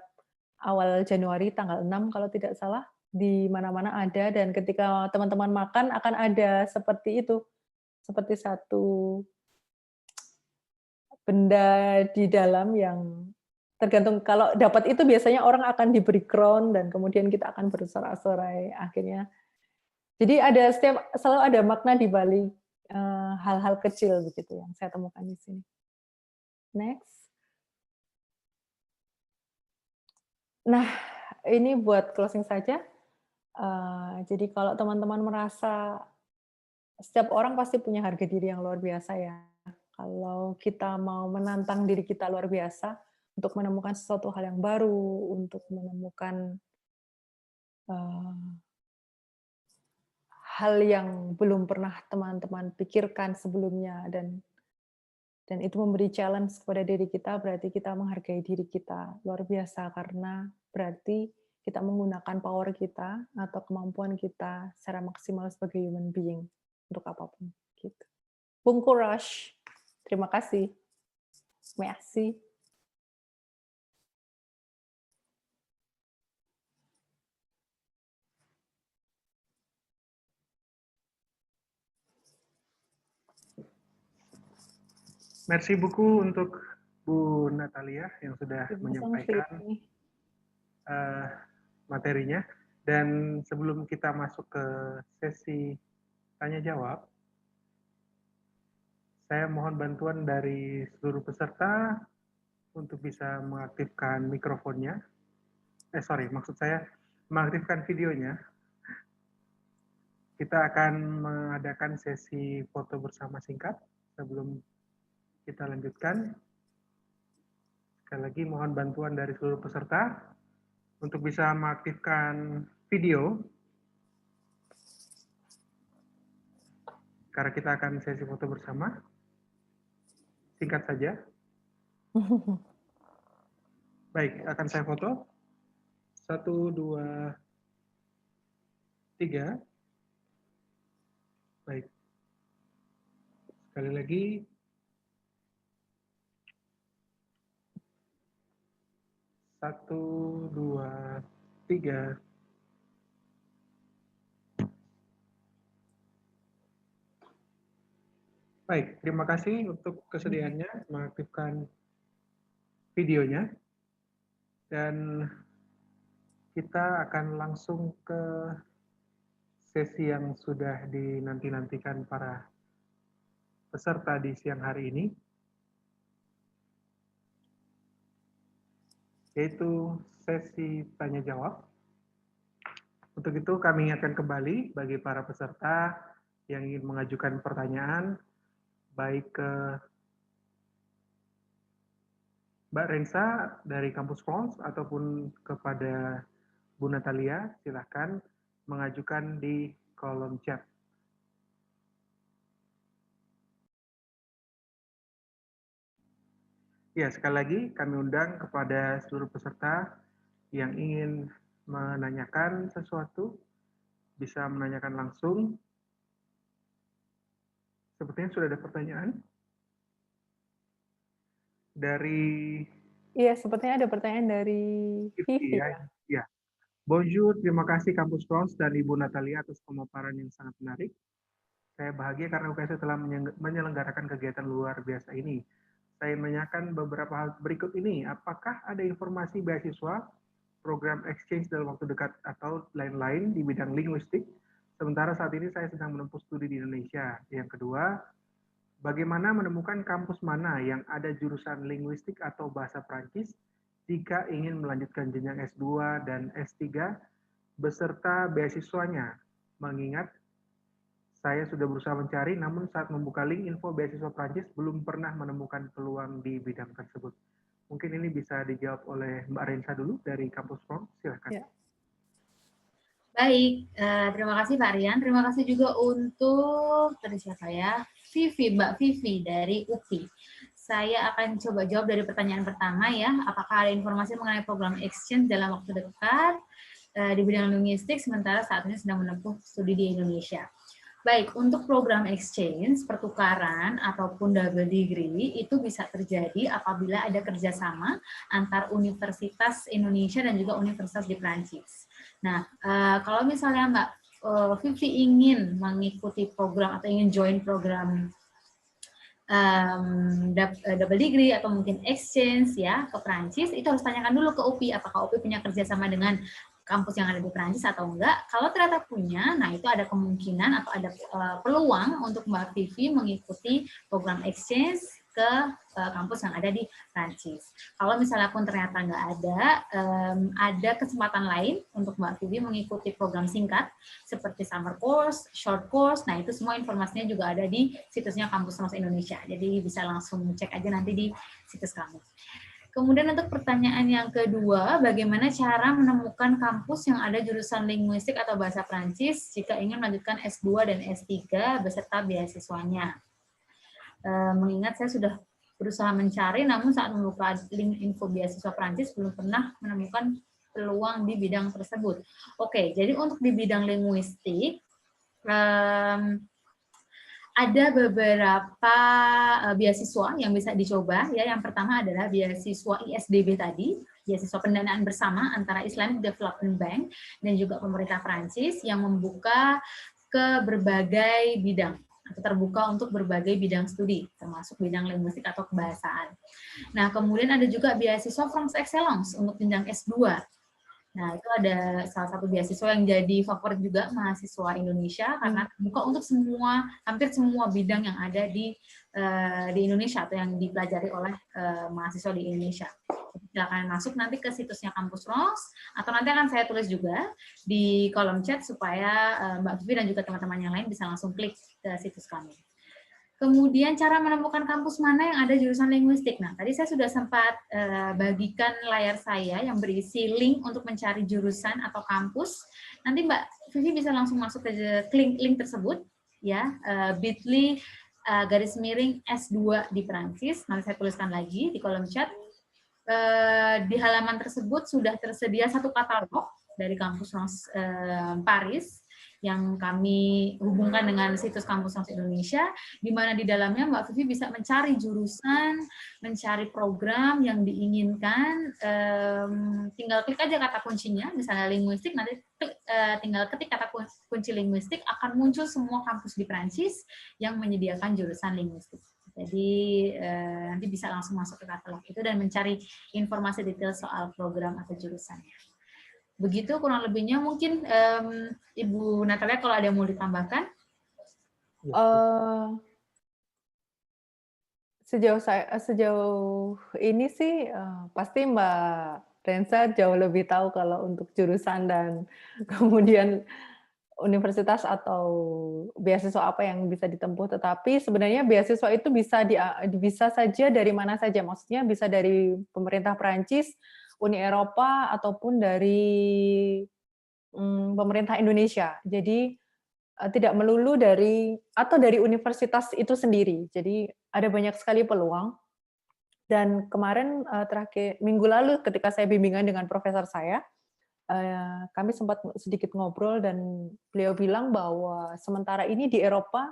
awal Januari tanggal 6 kalau tidak salah, di mana-mana ada, dan ketika teman-teman makan akan ada seperti itu, seperti satu benda di dalam yang tergantung, kalau dapat itu biasanya orang akan diberi crown dan kemudian kita akan bersorak-sorai akhirnya. Jadi selalu ada makna di balik hal-hal kecil begitu yang saya temukan di sini. Next. Nah, ini buat closing saja. Jadi kalau teman-teman merasa setiap orang pasti punya harga diri yang luar biasa ya. Kalau kita mau menantang diri kita luar biasa, untuk menemukan sesuatu hal yang baru, untuk menemukan hal yang belum pernah teman-teman pikirkan sebelumnya, dan itu memberi challenge kepada diri kita. Berarti kita menghargai diri kita luar biasa, karena berarti kita menggunakan power kita atau kemampuan kita secara maksimal sebagai human being untuk apapun. Gitu. Bung Courage, terima kasih. Merci. Merci buku untuk Bu Natalia yang sudah menyampaikan materinya. Dan sebelum kita masuk ke sesi tanya-jawab, saya mohon bantuan dari seluruh peserta untuk bisa mengaktifkan mikrofonnya. Maksud saya mengaktifkan videonya. Kita akan mengadakan sesi foto bersama singkat sebelum kita lanjutkan. Sekali lagi mohon bantuan dari seluruh peserta untuk bisa mengaktifkan video. Karena kita akan sesi foto bersama. Singkat saja. Baik, akan saya foto. 1, 2, 3. Baik. Sekali lagi. Satu, 2, 3. Baik, terima kasih untuk kesediaannya mengaktifkan videonya. Dan kita akan langsung ke sesi yang sudah dinanti-nantikan para peserta di siang hari ini, yaitu sesi tanya-jawab. Untuk itu kami ingatkan kembali bagi para peserta yang ingin mengajukan pertanyaan, baik ke Mbak Rensa dari Kampus France ataupun kepada Bu Natalia, silahkan mengajukan di kolom chat. Ya, sekali lagi kami undang kepada seluruh peserta yang ingin menanyakan sesuatu, bisa menanyakan langsung. Sepertinya sudah ada pertanyaan. Iya, sepertinya ada pertanyaan dari Vivi. Ya. Bonjour, terima kasih Kampus France dan Ibu Natalia atas pemaparan yang sangat menarik. Saya bahagia karena UKSW telah menyelenggarakan kegiatan luar biasa ini. Saya menanyakan beberapa hal berikut ini. Apakah ada informasi beasiswa, program exchange dalam waktu dekat, atau lain-lain di bidang linguistik? Sementara saat ini saya sedang menempuh studi di Indonesia. Yang kedua, bagaimana menemukan kampus mana yang ada jurusan linguistik atau bahasa Prancis jika ingin melanjutkan jenjang S2 dan S3 beserta beasiswanya? Mengingat saya sudah berusaha mencari, namun saat membuka link info beasiswa Prancis belum pernah menemukan peluang di bidang tersebut. Mungkin ini bisa dijawab oleh Mbak Rensa dulu dari Kampus France. Silakan. Ya. Baik, terima kasih Pak Rian. Terima kasih juga untuk tadi siapa ya? Vivi, Mbak Vivi dari UPI. Saya akan coba jawab dari pertanyaan pertama ya. Apakah ada informasi mengenai program exchange dalam waktu dekat di bidang linguistik sementara saat ini sedang menempuh studi di Indonesia? Baik, untuk program exchange, pertukaran, ataupun double degree, itu bisa terjadi apabila ada kerjasama antar Universitas Indonesia dan juga Universitas di Prancis. Nah, kalau misalnya Mbak Vivi ingin mengikuti program atau ingin join program double degree atau mungkin exchange ya ke Prancis, itu harus tanyakan dulu ke UPI, apakah UPI punya kerjasama dengan kampus yang ada di Prancis atau enggak. Kalau ternyata punya, nah itu ada kemungkinan atau ada peluang untuk Mbak Vivi mengikuti program exchange ke kampus yang ada di Prancis. Kalau misalnya pun ternyata nggak ada kesempatan lain untuk Mbak Vivi mengikuti program singkat seperti summer course, short course. Nah itu semua informasinya juga ada di situsnya Kampus France Indonesia. Jadi bisa langsung cek aja nanti di situs kami. Kemudian untuk pertanyaan yang kedua, bagaimana cara menemukan kampus yang ada jurusan linguistik atau bahasa Prancis jika ingin melanjutkan S2 dan S3 beserta beasiswanya? Mengingat saya sudah berusaha mencari, namun saat membuka link info beasiswa Prancis belum pernah menemukan peluang di bidang tersebut. Oke, jadi untuk di bidang linguistik, ada beberapa beasiswa yang bisa dicoba. Ya, yang pertama adalah beasiswa ISDB tadi, beasiswa pendanaan bersama antara Islamic Development Bank dan juga pemerintah Prancis yang membuka ke berbagai bidang atau terbuka untuk berbagai bidang studi, termasuk bidang linguistik atau kebahasaan. Nah, kemudian ada juga beasiswa France Excellence untuk jenjang S2. Nah, itu ada salah satu beasiswa yang jadi favorit juga mahasiswa Indonesia karena terbuka untuk hampir semua bidang yang ada di Indonesia atau yang dipelajari oleh mahasiswa di Indonesia. Silakan masuk nanti ke situsnya Kampus France atau nanti akan saya tulis juga di kolom chat supaya Mbak Vivi dan juga teman-teman yang lain bisa langsung klik ke situs kami. Kemudian cara menemukan kampus mana yang ada jurusan linguistik. Nah, tadi saya sudah sempat bagikan layar saya yang berisi link untuk mencari jurusan atau kampus. Nanti Mbak Vivi bisa langsung masuk ke link tersebut, ya, bit.ly / S2 di Prancis. Nanti saya tuliskan lagi di kolom chat. Di halaman tersebut sudah tersedia satu katalog dari kampus Paris yang kami hubungkan dengan situs Kampus France Indonesia, di mana di dalamnya Mbak Vivi bisa mencari jurusan, mencari program yang diinginkan, tinggal klik aja kata kuncinya, misalnya linguistik, nanti tinggal ketik kata kunci linguistik, akan muncul semua kampus di Prancis yang menyediakan jurusan linguistik. Jadi nanti bisa langsung masuk ke katalog itu dan mencari informasi detail soal program atau jurusannya. Begitu kurang lebihnya, mungkin Ibu Natalia kalau ada yang mau ditambahkan. Sejauh ini sih pasti Mbak Rensa jauh lebih tahu kalau untuk jurusan dan kemudian universitas atau beasiswa apa yang bisa ditempuh. Tetapi sebenarnya beasiswa itu bisa saja dari mana saja. Maksudnya bisa dari pemerintah Perancis, Uni Eropa, ataupun dari pemerintah Indonesia. Jadi tidak melulu dari universitas itu sendiri. Jadi ada banyak sekali peluang. Dan kemarin terakhir minggu lalu ketika saya bimbingan dengan profesor saya, kami sempat sedikit ngobrol dan beliau bilang bahwa sementara ini di Eropa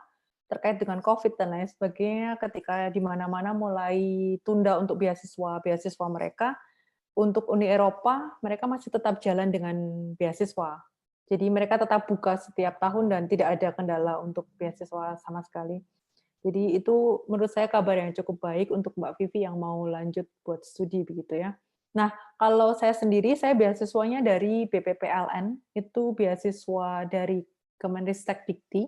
terkait dengan COVID dan lain sebagainya, ketika di mana-mana mulai tunda untuk beasiswa mereka, untuk Uni Eropa mereka masih tetap jalan dengan beasiswa. Jadi mereka tetap buka setiap tahun dan tidak ada kendala untuk beasiswa sama sekali. Jadi itu menurut saya kabar yang cukup baik untuk Mbak Vivi yang mau lanjut buat studi begitu ya. Nah, kalau saya sendiri, saya beasiswanya dari BPPLN, itu beasiswa dari Kemenristek Dikti.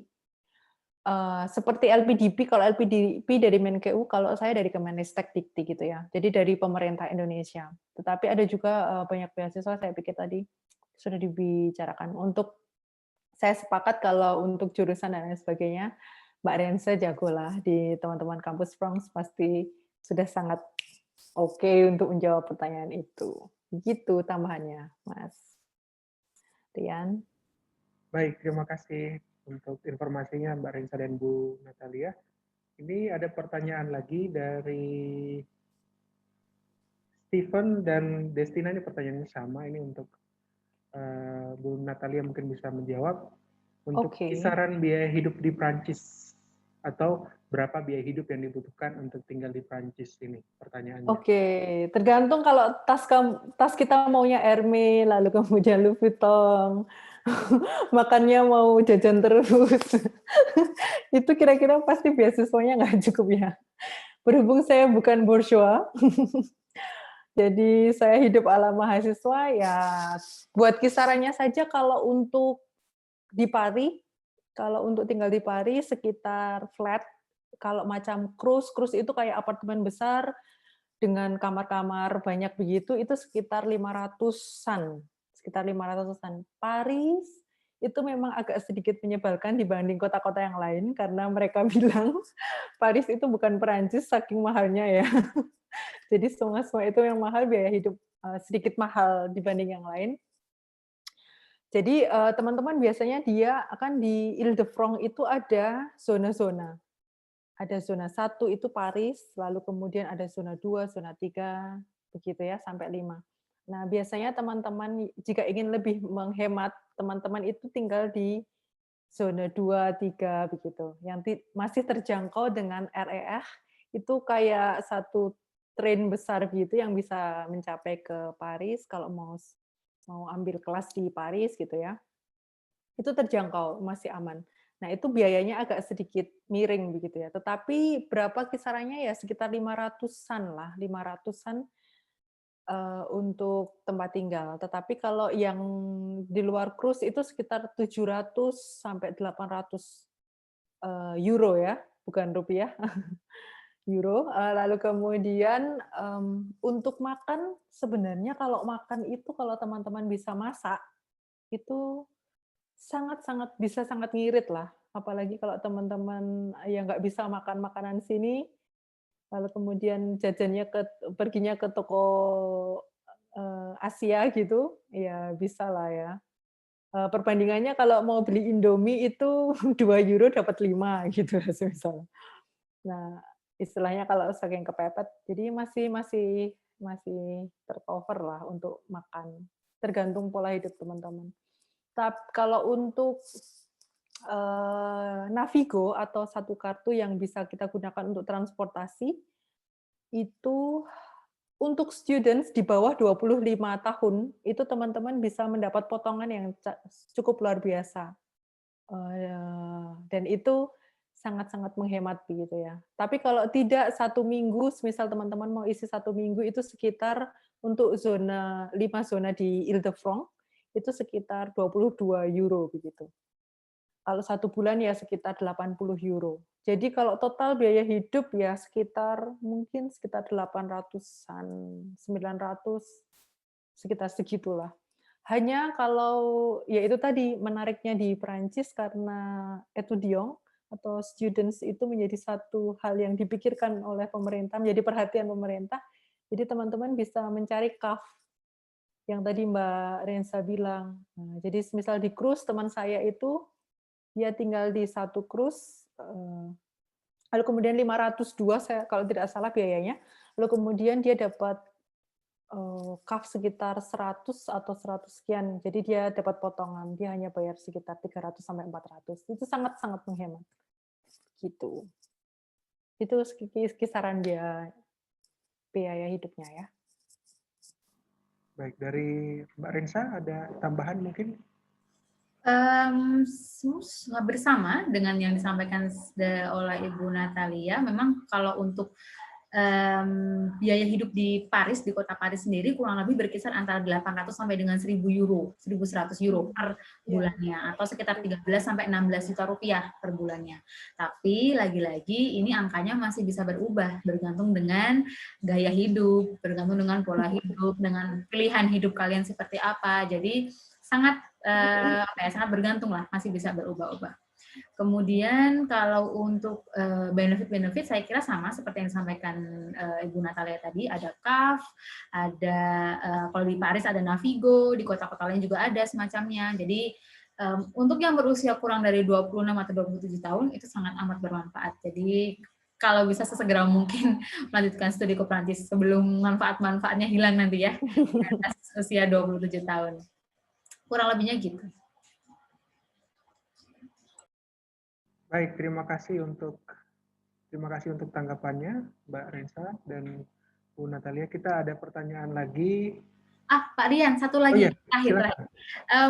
Seperti LPDP, kalau LPDP dari Menkeu, kalau saya dari Kemenristek Dikti gitu ya. Jadi dari pemerintah Indonesia. Tetapi ada juga banyak beasiswa, saya pikir tadi sudah dibicarakan. Untuk saya sepakat kalau untuk jurusan dan lain sebagainya, Mbak Rensa jagolah di teman-teman Kampus France pasti sudah sangat oke untuk menjawab pertanyaan itu. Begitu tambahannya, Mas Rian. Baik, terima kasih untuk informasinya Mbak Rensa dan Bu Natalia. Ini ada pertanyaan lagi dari Steven dan Destina, ini pertanyaannya sama, ini untuk Bu Natalia mungkin bisa menjawab. Untuk kisaran biaya hidup di Prancis atau berapa biaya hidup yang dibutuhkan untuk tinggal di Prancis ini pertanyaannya. Oke, tergantung kalau tas kita maunya Hermes, lalu kemudian Louis Vuitton, makannya mau jajan terus, itu kira-kira pasti beasiswanya nggak cukup ya. Berhubung saya bukan bourgeois, jadi saya hidup ala mahasiswa ya. Buat kisarannya saja kalau untuk di Paris, kalau untuk tinggal di Paris sekitar flat, kalau macam cruise itu kayak apartemen besar dengan kamar-kamar banyak begitu, itu sekitar 500-an. Sekitar 500-an. Paris itu memang agak sedikit menyebalkan dibanding kota-kota yang lain, karena mereka bilang Paris itu bukan Perancis saking mahalnya ya. Jadi semua itu yang mahal, biaya hidup sedikit mahal dibanding yang lain. Jadi teman-teman biasanya dia akan di Ile-de-France itu ada zona-zona. Ada zona 1 itu Paris, lalu kemudian ada zona 2, zona 3, begitu ya, sampai 5. Nah, biasanya teman-teman jika ingin lebih menghemat, teman-teman itu tinggal di zona 2, 3, begitu. Yang masih terjangkau dengan RER, itu kayak satu train besar gitu yang bisa mencapai ke Paris, kalau mau ambil kelas di Paris gitu ya. Itu terjangkau, masih aman. Nah, itu biayanya agak sedikit miring begitu ya. Tetapi berapa kisarannya ya sekitar 500-an lah, 500-an untuk tempat tinggal. Tetapi kalau yang di luar cruise itu sekitar 700 sampai 800 euro ya, bukan rupiah. Euro. Lalu kemudian untuk makan, sebenarnya kalau makan itu kalau teman-teman bisa masak, itu sangat-sangat bisa sangat ngirit lah, apalagi kalau teman-teman yang nggak bisa makan makanan sini, lalu kemudian perginya ke toko Asia gitu, ya bisa lah ya. Perbandingannya kalau mau beli Indomie itu 2 euro dapat 5 gitu misalnya. Nah, istilahnya kalau saking kepepet, jadi masih tercover lah untuk makan, tergantung pola hidup teman-teman. Kalau untuk Navigo atau satu kartu yang bisa kita gunakan untuk transportasi, itu untuk students di bawah 25 tahun, itu teman-teman bisa mendapat potongan yang cukup luar biasa. Dan itu sangat-sangat menghemat begitu ya. Tapi kalau tidak 1 minggu, misal teman-teman mau isi 1 minggu, itu sekitar untuk 5 zona di Ile-de-France, itu sekitar 22 euro begitu. Kalau 1 bulan ya sekitar 80 euro. Jadi kalau total biaya hidup ya mungkin sekitar 800-an, 900, sekitar segitulah. Hanya kalau ya itu tadi menariknya di Perancis karena étudiant atau students itu menjadi satu hal yang dipikirkan oleh pemerintah, menjadi perhatian pemerintah. Jadi teman-teman bisa mencari CAF yang tadi Mbak Rensa bilang. Nah, jadi misal di cruise teman saya itu dia tinggal di satu cruise, lalu kemudian 502 saya kalau tidak salah biayanya, lalu kemudian dia dapat CAF sekitar 100 atau 100 sekian, jadi dia dapat potongan, dia hanya bayar sekitar 300 sampai 400, itu sangat-sangat menghemat. Gitu. Itu kisaran dia biaya hidupnya ya. Baik, dari Mbak Rensa ada tambahan mungkin? Bersama dengan yang disampaikan oleh Ibu Natalia, memang kalau untuk biaya hidup di Paris, di kota Paris sendiri kurang lebih berkisar antara 800 sampai dengan 1.000 euro, 1.100 euro per bulannya, atau sekitar 13 sampai 16 juta rupiah per bulannya. Tapi lagi-lagi ini angkanya masih bisa berubah, bergantung dengan gaya hidup, bergantung dengan pola hidup, dengan pilihan hidup kalian seperti apa. Jadi sangat sangat bergantung lah, masih bisa berubah-ubah. Kemudian kalau untuk benefit-benefit saya kira sama seperti yang disampaikan Ibu Natalia tadi, ada CAF, ada kalau di Paris ada Navigo, di kota-kota lain juga ada semacamnya. Jadi untuk yang berusia kurang dari 26 atau 27 tahun itu sangat amat bermanfaat. Jadi kalau bisa sesegera mungkin melanjutkan studi ke Prancis sebelum manfaat-manfaatnya hilang nanti ya, di atas usia 27 tahun. Kurang lebihnya gitu. Baik, terima kasih untuk tanggapannya Mbak Rensa dan Bu Natalia. Kita ada pertanyaan lagi. Pak Rian, satu lagi terakhir.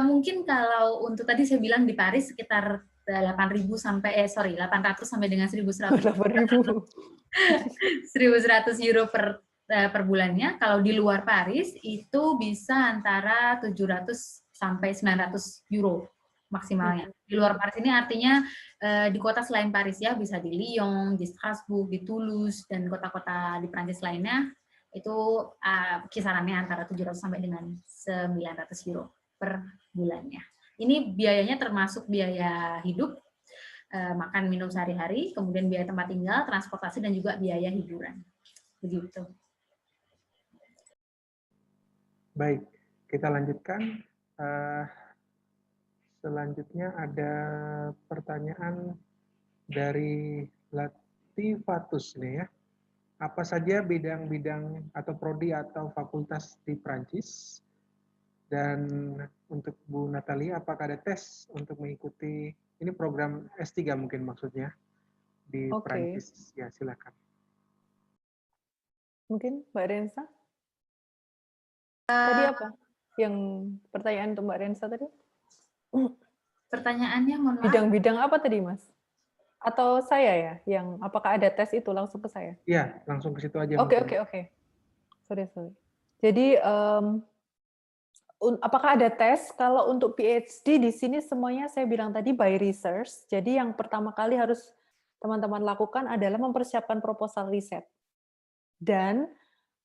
Mungkin kalau untuk tadi saya bilang di Paris sekitar 800 sampai dengan 1.100 euro per bulannya. Kalau di luar Paris itu bisa antara 700 sampai 900 euro maksimalnya. Di luar Paris ini artinya di kota selain Paris ya, bisa di Lyon, di Strasbourg, di Toulouse, dan kota-kota di Prancis lainnya, itu kisarannya antara 700 sampai dengan 900 euro per bulannya. Ini biayanya termasuk biaya hidup, makan minum sehari-hari, kemudian biaya tempat tinggal, transportasi, dan juga biaya hiburan. Begitu. Baik, kita lanjutkan. Selanjutnya ada pertanyaan dari Latifatus nih ya. Apa saja bidang-bidang atau prodi atau fakultas di Prancis? Dan untuk Bu Natalia, apakah ada tes untuk mengikuti, ini program S3 mungkin maksudnya, di Prancis? Ya, silakan. Mungkin Mbak Rensa? Tadi apa? Yang pertanyaan untuk Mbak Rensa tadi? Pertanyaannya, mohon maaf. Bidang-bidang apa tadi, Mas? Atau saya ya? Yang apakah ada tes itu langsung ke saya? Iya, langsung ke situ aja. Oke. Sorry. Jadi, apakah ada tes? Kalau untuk PhD di sini semuanya saya bilang tadi by research. Jadi yang pertama kali harus teman-teman lakukan adalah mempersiapkan proposal riset dan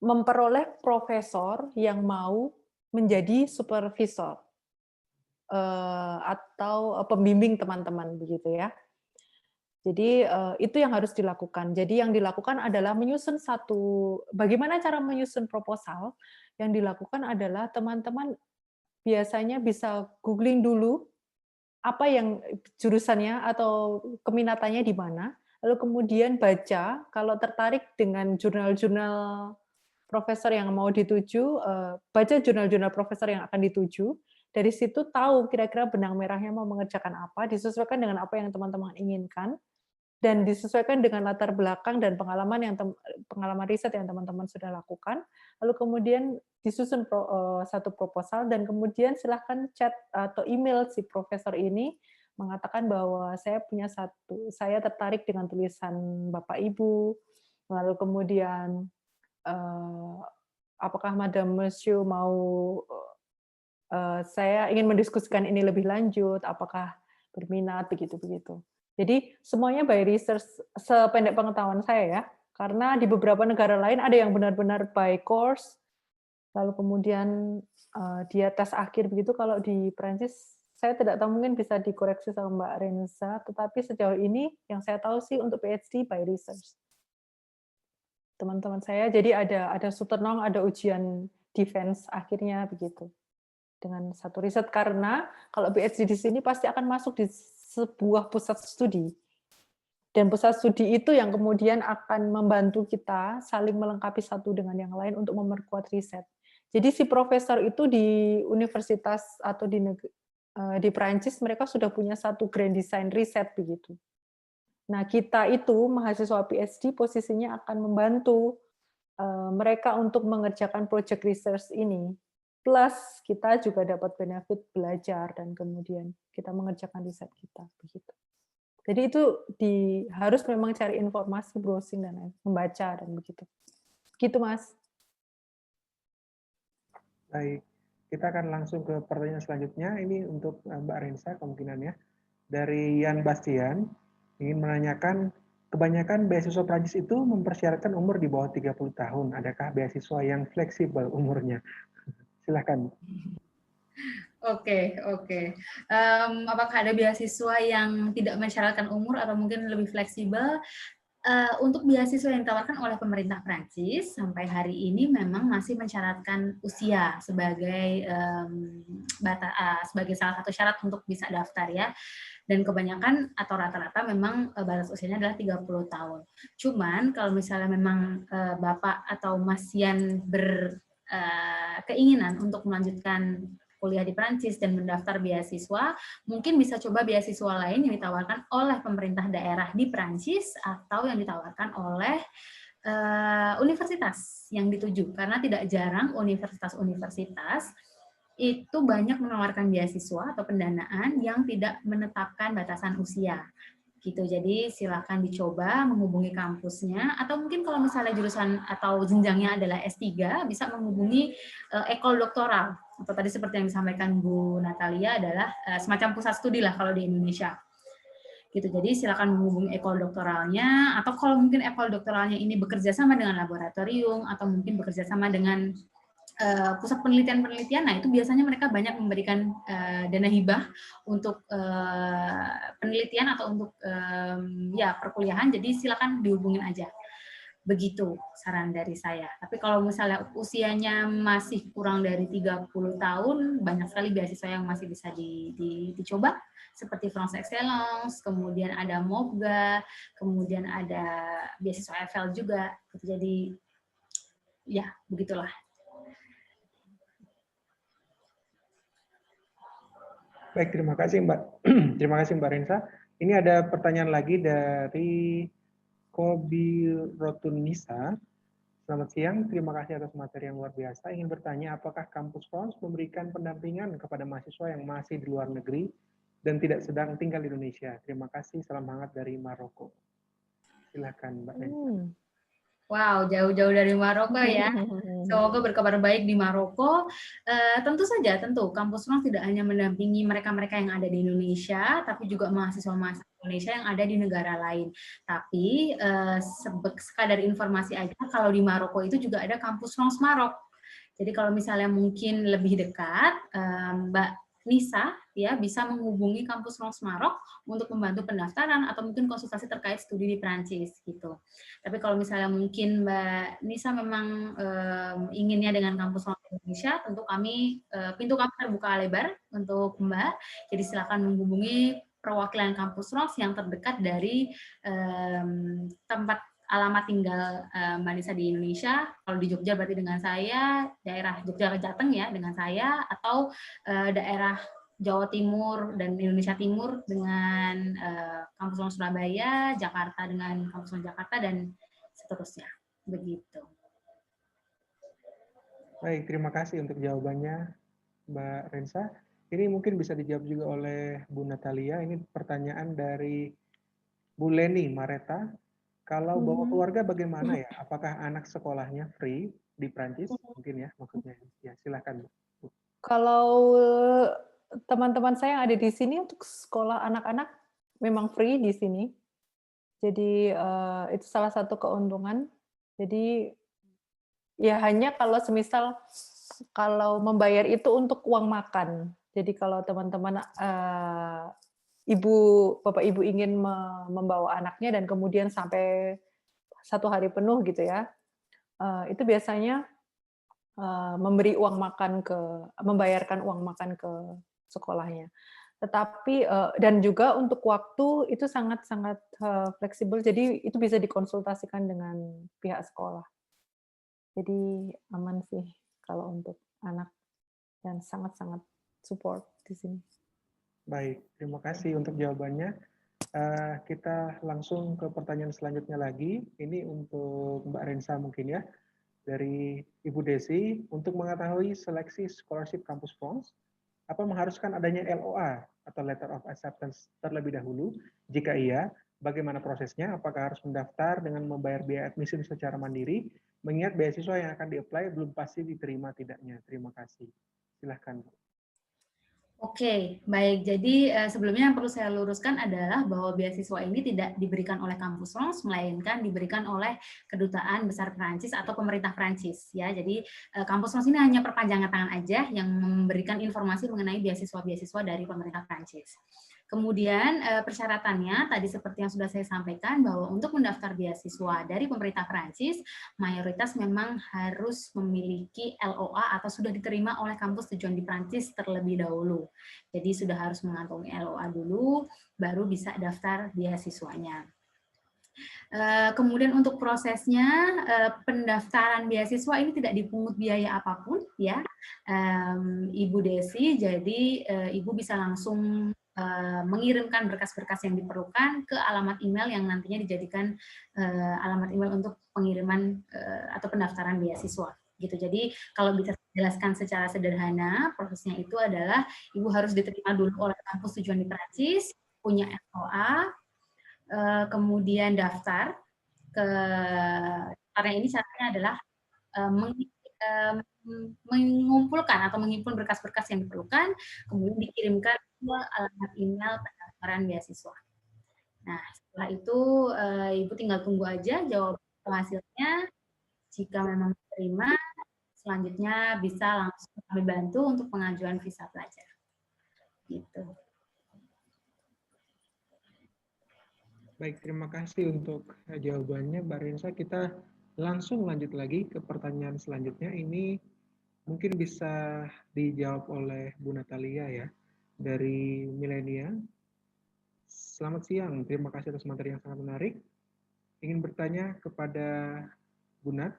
memperoleh profesor yang mau menjadi supervisor atau pembimbing teman-teman begitu ya. Jadi itu yang harus dilakukan. Jadi yang dilakukan adalah menyusun bagaimana cara menyusun proposal. Yang dilakukan adalah teman-teman biasanya bisa googling dulu apa yang jurusannya atau keminatannya di mana, lalu kemudian baca, kalau tertarik dengan jurnal-jurnal profesor yang mau dituju, baca jurnal-jurnal profesor yang akan dituju, dari situ tahu kira-kira benang merahnya mau mengerjakan apa, disesuaikan dengan apa yang teman-teman inginkan, dan disesuaikan dengan latar belakang dan pengalaman riset yang teman-teman sudah lakukan, lalu kemudian disusun satu proposal, dan kemudian silahkan chat atau email si profesor ini mengatakan bahwa saya tertarik dengan tulisan Bapak Ibu, lalu kemudian apakah Madame Monsieur mau saya ingin mendiskusikan ini lebih lanjut, apakah berminat begitu-begitu. Jadi semuanya by research sependek pengetahuan saya ya, karena di beberapa negara lain ada yang benar-benar by course, lalu kemudian dia tes akhir begitu. Kalau di Prancis saya tidak tahu, mungkin bisa dikoreksi sama Mbak Renza, tetapi sejauh ini yang saya tahu sih untuk PhD by research. Teman-teman saya jadi ada Suternong, ada ujian defense akhirnya begitu. Dengan satu riset, karena kalau PhD di sini pasti akan masuk di sebuah pusat studi. Dan pusat studi itu yang kemudian akan membantu kita saling melengkapi satu dengan yang lain untuk memperkuat riset. Jadi si profesor itu di universitas atau di Perancis mereka sudah punya satu grand design riset begitu. Nah, kita itu mahasiswa PhD posisinya akan membantu mereka untuk mengerjakan project research ini. Plus kita juga dapat benefit belajar dan kemudian kita mengerjakan riset kita begitu. Jadi itu harus memang cari informasi, browsing dan membaca dan begitu. Gitu Mas. Baik, kita akan langsung ke pertanyaan selanjutnya. Ini untuk Mbak Rensa kemungkinannya. Dari Yan Bastian ingin menanyakan, kebanyakan beasiswa Prancis itu mempersyaratkan umur di bawah 30 tahun. Adakah beasiswa yang fleksibel umurnya? Silakan. Oke. Apakah ada beasiswa yang tidak mensyaratkan umur atau mungkin lebih fleksibel? Untuk beasiswa yang ditawarkan oleh pemerintah Prancis sampai hari ini memang masih mensyaratkan usia sebagai salah satu syarat untuk bisa daftar ya. Dan kebanyakan atau rata-rata memang batas usianya adalah 30 tahun. Cuman kalau misalnya memang Bapak atau Mas Yan keinginan untuk melanjutkan kuliah di Prancis dan mendaftar beasiswa, mungkin bisa coba beasiswa lain yang ditawarkan oleh pemerintah daerah di Prancis atau yang ditawarkan oleh universitas yang dituju. Karena tidak jarang universitas-universitas itu banyak menawarkan beasiswa atau pendanaan yang tidak menetapkan batasan usia. Gitu. Jadi silakan dicoba menghubungi kampusnya, atau mungkin kalau misalnya jurusan atau jenjangnya adalah S3 bisa menghubungi ekol doktoral, atau tadi seperti yang disampaikan Bu Natalia adalah semacam pusat studi lah kalau di Indonesia. Gitu. Jadi silakan menghubungi ekol doktoralnya, atau kalau mungkin ekol doktoralnya ini bekerja sama dengan laboratorium atau mungkin bekerja sama dengan pusat penelitian-penelitian, nah itu biasanya mereka banyak memberikan dana hibah untuk penelitian atau untuk ya perkuliahan, jadi silakan dihubungin aja. Begitu saran dari saya. Tapi kalau misalnya usianya masih kurang dari 30 tahun, banyak sekali beasiswa yang masih bisa dicoba, seperti France Excellence, kemudian ada MOBGA, kemudian ada beasiswa EFL juga. Jadi ya begitulah. Baik, terima kasih Mbak. Terima kasih Mbak Rensa. Ini ada pertanyaan lagi dari Kobi Rotunisa. Selamat siang, terima kasih atas materi yang luar biasa. Ingin bertanya, apakah Kampus France memberikan pendampingan kepada mahasiswa yang masih di luar negeri dan tidak sedang tinggal di Indonesia? Terima kasih, salam hangat dari Maroko. Silakan Mbak Rensa. Wow, jauh-jauh dari Maroko ya. Semoga berkabar baik di Maroko. Tentu saja, tentu Kampus France tidak hanya mendampingi mereka-mereka yang ada di Indonesia, tapi juga mahasiswa-mahasiswa Indonesia yang ada di negara lain. Tapi sekadar informasi aja, kalau di Maroko itu juga ada Kampus France Marok. Jadi kalau misalnya mungkin lebih dekat, Mbak Nisa ya bisa menghubungi Kampus France Marok untuk membantu pendaftaran atau mungkin konsultasi terkait studi di Prancis gitu. Tapi kalau misalnya mungkin Mbak Nisa memang inginnya dengan Kampus France Indonesia, tentu pintu kami terbuka lebar untuk Mbak. Jadi silakan menghubungi perwakilan Kampus France yang terdekat dari tempat alamat tinggal Mbak Nisa di Indonesia. Kalau di Jogja berarti dengan saya, daerah Jogja Jateng ya dengan saya, atau daerah Jawa Timur dan Indonesia Timur dengan Kampus Uang Surabaya, Jakarta dengan Kampus Uang Jakarta, dan seterusnya. Begitu. Baik, terima kasih untuk jawabannya Mbak Rensa. Ini mungkin bisa dijawab juga oleh Bu Natalia. Ini pertanyaan dari Bu Leni Mareta. Kalau bawa keluarga bagaimana ya? Apakah anak sekolahnya free di Prancis? Mungkin ya maksudnya. Ya, silakan. Kalau teman-teman saya yang ada di sini untuk sekolah anak-anak memang free di sini. Jadi itu salah satu keuntungan. Jadi ya hanya kalau semisal kalau membayar itu untuk uang makan. Jadi kalau teman-teman bapak ibu ingin membawa anaknya dan kemudian sampai 1 hari penuh gitu ya, itu biasanya membayarkan uang makan ke sekolahnya. Tetapi dan juga untuk waktu itu sangat-sangat fleksibel, jadi itu bisa dikonsultasikan dengan pihak sekolah. Jadi aman sih kalau untuk anak dan sangat-sangat support di sini. Baik, terima kasih untuk jawabannya. Kita langsung ke pertanyaan selanjutnya lagi. Ini untuk Mbak Rensa mungkin ya. Dari Ibu Desi, untuk mengetahui seleksi scholarship Kampus France, apa mengharuskan adanya LOA atau Letter of Acceptance terlebih dahulu? Jika iya, bagaimana prosesnya? Apakah harus mendaftar dengan membayar biaya admission secara mandiri? Mengingat beasiswa yang akan di-apply belum pasti diterima tidaknya. Terima kasih. Silahkan. Oke, baik. Jadi sebelumnya yang perlu saya luruskan adalah bahwa beasiswa ini tidak diberikan oleh Kampus France, melainkan diberikan oleh Kedutaan Besar Prancis atau pemerintah Prancis. Ya, jadi Kampus France ini hanya perpanjangan tangan aja yang memberikan informasi mengenai beasiswa-beasiswa dari pemerintah Prancis. Kemudian persyaratannya tadi seperti yang sudah saya sampaikan bahwa untuk mendaftar beasiswa dari pemerintah Prancis mayoritas memang harus memiliki LOA atau sudah diterima oleh kampus tujuan di Prancis terlebih dahulu. Jadi sudah harus mengantongi LOA dulu baru bisa daftar beasiswanya. Kemudian untuk prosesnya pendaftaran beasiswa ini tidak dipungut biaya apapun ya, Ibu Desi. Jadi Ibu bisa langsung mengirimkan berkas-berkas yang diperlukan ke alamat email yang nantinya dijadikan alamat email untuk pengiriman atau pendaftaran beasiswa gitu. Jadi kalau bisa dijelaskan secara sederhana, prosesnya itu adalah Ibu harus diterima dulu oleh kampus tujuan di Prancis, punya LOA, kemudian daftar karena ini caranya adalah mengumpulkan atau menghimpun berkas-berkas yang diperlukan, kemudian dikirimkan ke alamat email pendaftaran beasiswa. Nah, setelah itu Ibu tinggal tunggu aja jawaban hasilnya. Jika memang diterima, selanjutnya bisa langsung kami bantu untuk pengajuan visa pelajar. Gitu. Baik, terima kasih untuk jawabannya, Mbak Rensa. Kita langsung lanjut lagi ke pertanyaan selanjutnya. Ini mungkin bisa dijawab oleh Bu Natalia ya, dari Milenia. Selamat siang, terima kasih atas materi yang sangat menarik. Ingin bertanya kepada Bu Nat,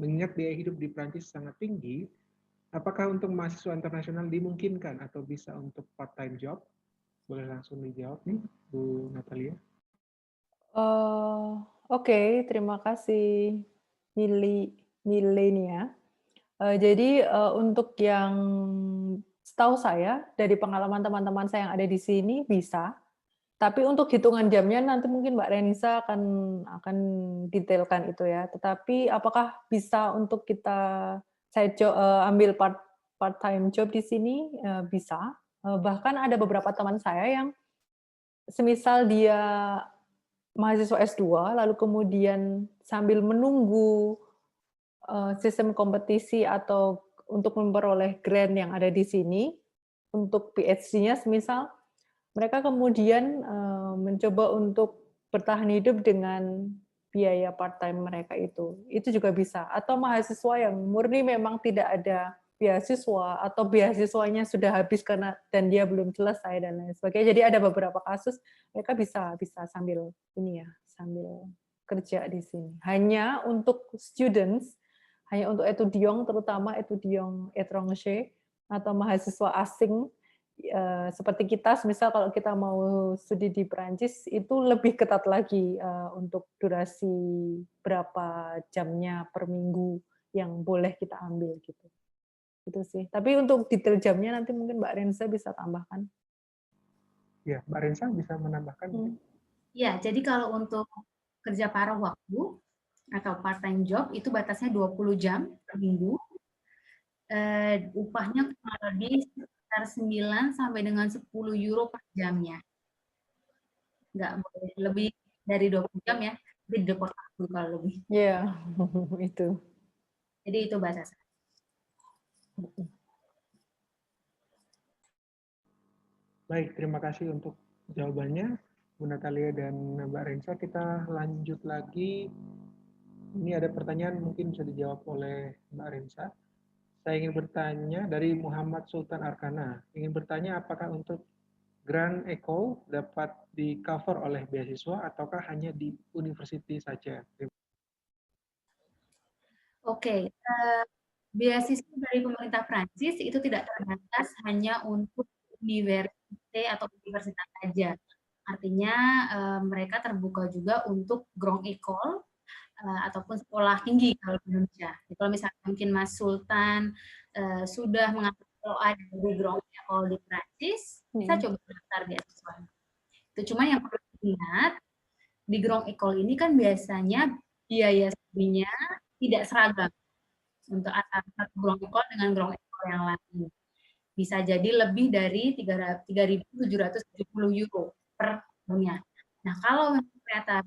mengingat biaya hidup di Prancis sangat tinggi, apakah untuk mahasiswa internasional dimungkinkan atau bisa untuk part-time job? Boleh langsung dijawab nih, Bu Natalia. Oke, terima kasih Milenia. Jadi untuk yang setahu saya dari pengalaman teman-teman saya yang ada di sini bisa, tapi untuk hitungan jamnya nanti mungkin Mbak Renisa akan detailkan itu ya. Tetapi apakah bisa untuk saya ambil part-time job di sini? Bisa. Bahkan ada beberapa teman saya yang semisal dia mahasiswa S2 lalu kemudian sambil menunggu sistem kompetisi atau untuk memperoleh grant yang ada di sini untuk PhD-nya semisal mereka kemudian mencoba untuk bertahan hidup dengan biaya part-time mereka itu juga bisa. Atau mahasiswa yang murni memang tidak ada beasiswa atau beasiswanya sudah habis dan dia belum selesai dan lain sebagainya. Jadi ada beberapa kasus mereka bisa sambil sambil kerja di sini. Hanya untuk students, hanya untuk étudiants, terutama étudiants étrangers atau mahasiswa asing seperti kita, misal kalau kita mau studi di Perancis itu lebih ketat lagi untuk durasi berapa jamnya per minggu yang boleh kita ambil gitu. Itu sih. Tapi untuk detail jamnya nanti mungkin Mbak Rensa bisa tambahkan. Ya, Mbak Rensa bisa menambahkan. Ya, jadi kalau untuk kerja paruh waktu atau part-time job itu batasnya 20 jam per minggu. Upahnya kurang lebih sekitar 9 sampai dengan 10 euro per jamnya. Nggak boleh lebih dari 20 jam ya, jadi deportasi kalau lebih. Iya, itu. Jadi itu batasan. Baik, terima kasih untuk jawabannya, Bu Natalia dan Mbak Rensa. Kita lanjut lagi. Ini ada pertanyaan mungkin bisa dijawab oleh Mbak Rensa. Saya ingin bertanya dari Muhammad Sultan Arkana. Ingin bertanya apakah untuk Grand Eco dapat di-cover oleh beasiswa ataukah hanya di university saja? Oke, beasiswa dari pemerintah Prancis itu tidak terbatas hanya untuk universitas atau universitas saja. Artinya mereka terbuka juga untuk Grand École ataupun sekolah tinggi kalau di Indonesia. Jadi kalau misalnya mungkin Mas Sultan sudah mengambil LOA di Grand École di Prancis, bisa coba daftar beasiswa. Itu cuma yang perlu diingat, di Grand École ini kan biasanya biaya studinya tidak seragam untuk antara Grand École dengan Grand École yang lain. Bisa jadi lebih dari 3.770 euro per tahunnya. Nah, kalau ternyata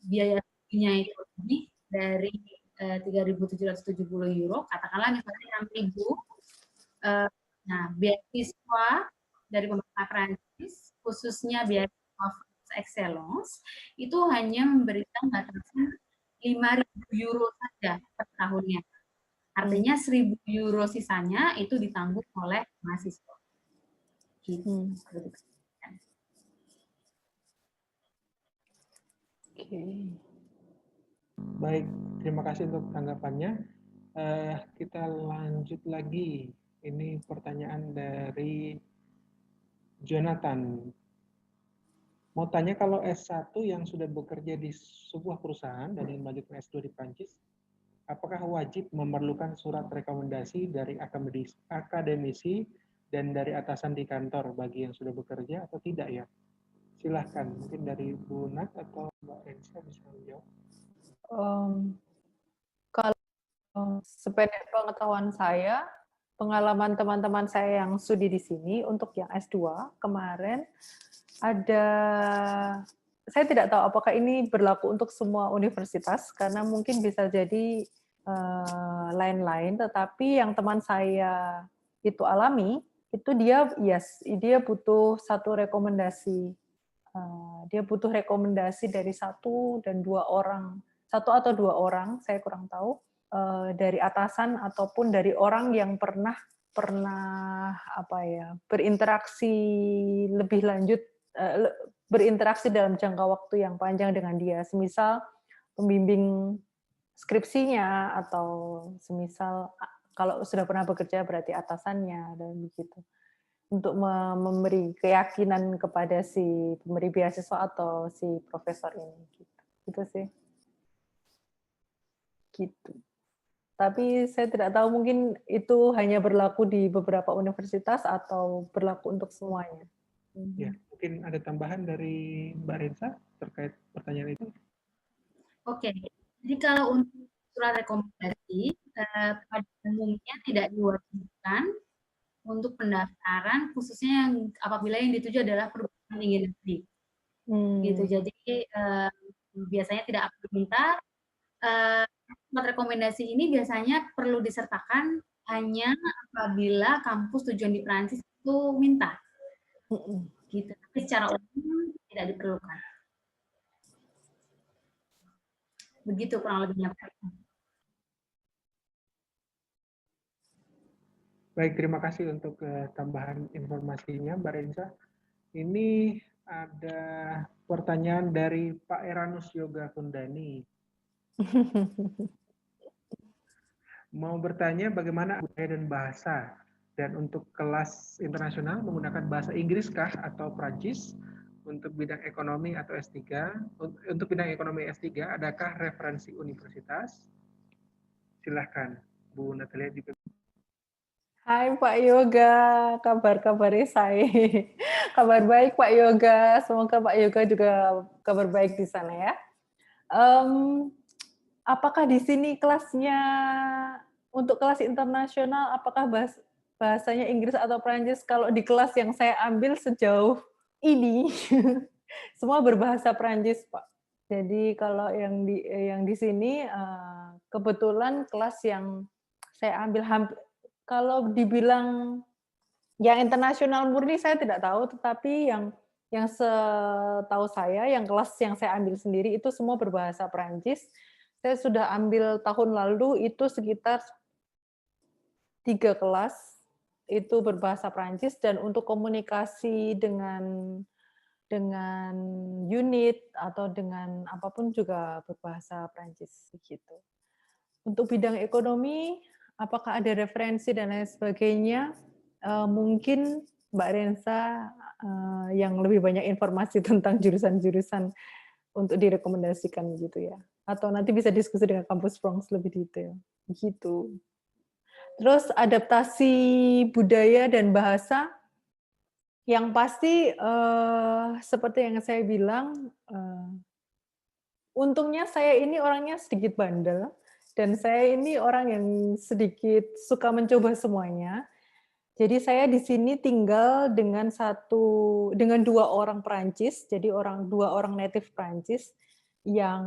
biaya studinya itu lebih dari 3.770 euro, katakanlah misalnya 6.000, nah beasiswa dari pemerintah Prancis, khususnya beasiswa Excellence, itu hanya memberikan batasan 5.000 euro saja per tahunnya. Artinya 1.000 euro sisanya itu ditanggung oleh mahasiswa. Gitu. Baik, terima kasih untuk tanggapannya. Kita lanjut lagi. Ini pertanyaan dari Jonathan. Mau tanya kalau S1 yang sudah bekerja di sebuah perusahaan dan ingin melanjutkan S2 di Prancis, apakah wajib memerlukan surat rekomendasi dari akademisi dan dari atasan di kantor bagi yang sudah bekerja atau tidak ya? Silahkan, mungkin dari Bu Nat atau Mbak Rensa bisa menjawab. Kalau sependek pengetahuan saya, pengalaman teman-teman saya yang studi di sini untuk yang S2 kemarin saya tidak tahu apakah ini berlaku untuk semua universitas karena mungkin bisa jadi lain-lain, tetapi yang teman saya itu alami, itu dia butuh satu rekomendasi. Dia butuh rekomendasi dari satu atau dua orang, saya kurang tahu, dari atasan ataupun dari orang yang pernah berinteraksi lebih lanjut, berinteraksi dalam jangka waktu yang panjang dengan dia, semisal pembimbing skripsinya, atau semisal kalau sudah pernah bekerja berarti atasannya, dan begitu, untuk memberi keyakinan kepada si pemberi beasiswa atau si profesor ini, gitu sih. Gitu. Tapi saya tidak tahu, mungkin itu hanya berlaku di beberapa universitas atau berlaku untuk semuanya. Ya, mungkin ada tambahan dari Mbak Rensa terkait pertanyaan itu. Oke, jadi kalau untuk surat rekomendasi, pada umumnya tidak diwajibkan untuk pendaftaran, khususnya yang apabila yang dituju adalah perguruan tinggi negeri. Gitu. Jadi biasanya tidak akan diminta. Surat rekomendasi ini biasanya perlu disertakan hanya apabila kampus tujuan di Perancis itu minta. Gitu. Tapi secara umum tidak diperlukan. Begitu kurang lebihnya. Baik, terima kasih untuk tambahan informasinya, Mbak Rensa. Ini ada pertanyaan dari Pak Eranus Yoga Kundani. Mau bertanya bagaimana budaya dan bahasa, dan untuk kelas internasional menggunakan bahasa Inggris kah atau Prancis? Untuk bidang ekonomi atau S3, untuk bidang ekonomi S3, adakah referensi universitas? Silahkan, Bu Natalia juga. Hai Pak Yoga, kabar-kabarnya saya. Kabar baik Pak Yoga, semoga Pak Yoga juga kabar baik di sana ya. Apakah di sini kelasnya untuk kelas internasional, apakah bahasanya Inggris atau Prancis? Kalau di kelas yang saya ambil sejauh ini, semua berbahasa Prancis, Pak. Jadi kalau yang di sini kebetulan kelas yang saya ambil kalau dibilang yang internasional murni saya tidak tahu, tetapi yang setahu saya, yang kelas yang saya ambil sendiri itu semua berbahasa Prancis. Saya sudah ambil tahun lalu itu sekitar 3 kelas itu berbahasa Prancis, dan untuk komunikasi dengan unit atau dengan apapun juga berbahasa Prancis begitu. Untuk bidang ekonomi, apakah ada referensi dan lain sebagainya? Mungkin Mbak Rensa yang lebih banyak informasi tentang jurusan-jurusan untuk direkomendasikan gitu ya. Atau nanti bisa diskusi dengan kampus Bronx lebih detail. Gitu. Terus adaptasi budaya dan bahasa, yang pasti seperti yang saya bilang, untungnya saya ini orangnya sedikit bandel, dan saya ini orang yang sedikit suka mencoba semuanya. Jadi saya di sini tinggal dengan 2 orang Perancis, jadi 2 orang native Perancis yang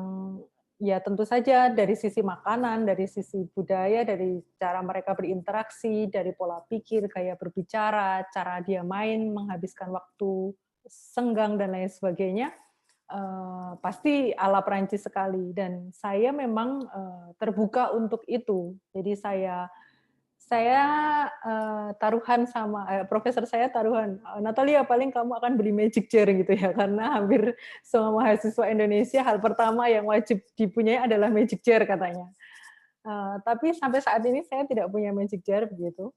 ya tentu saja dari sisi makanan, dari sisi budaya, dari cara mereka berinteraksi, dari pola pikir, gaya berbicara, cara dia main, menghabiskan waktu senggang dan lain sebagainya, pasti ala Perancis sekali, dan saya memang terbuka untuk itu. Jadi saya taruhan sama profesor saya taruhan, Natalia paling kamu akan beli magic jar gitu ya, karena hampir semua mahasiswa Indonesia hal pertama yang wajib dipunyai adalah magic jar katanya. Tapi sampai saat ini saya tidak punya magic jar begitu,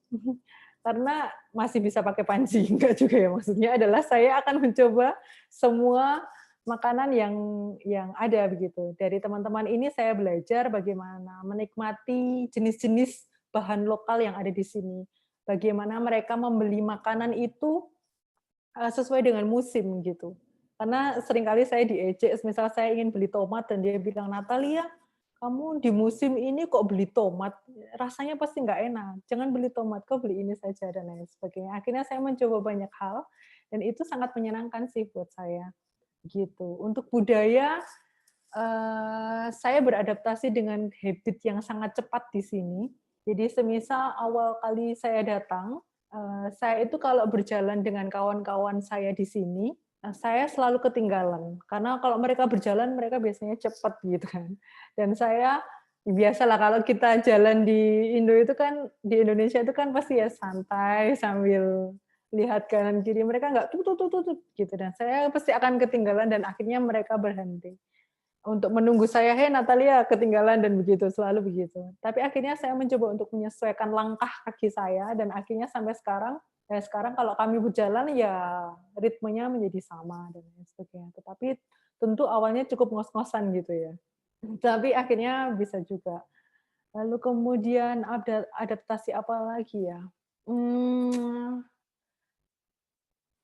karena masih bisa pakai panci, enggak juga ya, maksudnya adalah saya akan mencoba semua makanan yang ada begitu. Dari teman-teman ini saya belajar bagaimana menikmati jenis-jenis bahan lokal yang ada di sini. Bagaimana mereka membeli makanan itu sesuai dengan musim gitu. Karena seringkali saya diejek, misal saya ingin beli tomat dan dia bilang, Natalia, kamu di musim ini kok beli tomat? Rasanya pasti nggak enak. Jangan beli tomat, kok beli ini saja dan lain sebagainya. Akhirnya saya mencoba banyak hal dan itu sangat menyenangkan sih buat saya. Gitu. Untuk budaya, saya beradaptasi dengan habit yang sangat cepat di sini. Jadi semisal awal kali saya datang, saya itu kalau berjalan dengan kawan-kawan saya di sini, saya selalu ketinggalan. Karena kalau mereka berjalan, mereka biasanya cepat gitu kan. Dan saya biasalah kalau kita jalan di Indo itu kan, di Indonesia itu kan pasti ya santai sambil lihat kanan kiri. Mereka nggak tut gitu. Dan saya pasti akan ketinggalan dan akhirnya mereka berhenti untuk menunggu saya, "Hei Natalia, ketinggalan," dan begitu, selalu begitu. Tapi akhirnya saya mencoba untuk menyesuaikan langkah kaki saya, dan akhirnya sampai sekarang kalau kami berjalan ya ritmenya menjadi sama dan lain sebagainya. Tetapi tentu awalnya cukup ngos-ngosan gitu ya. Tapi akhirnya bisa juga. Lalu kemudian adaptasi apa lagi ya?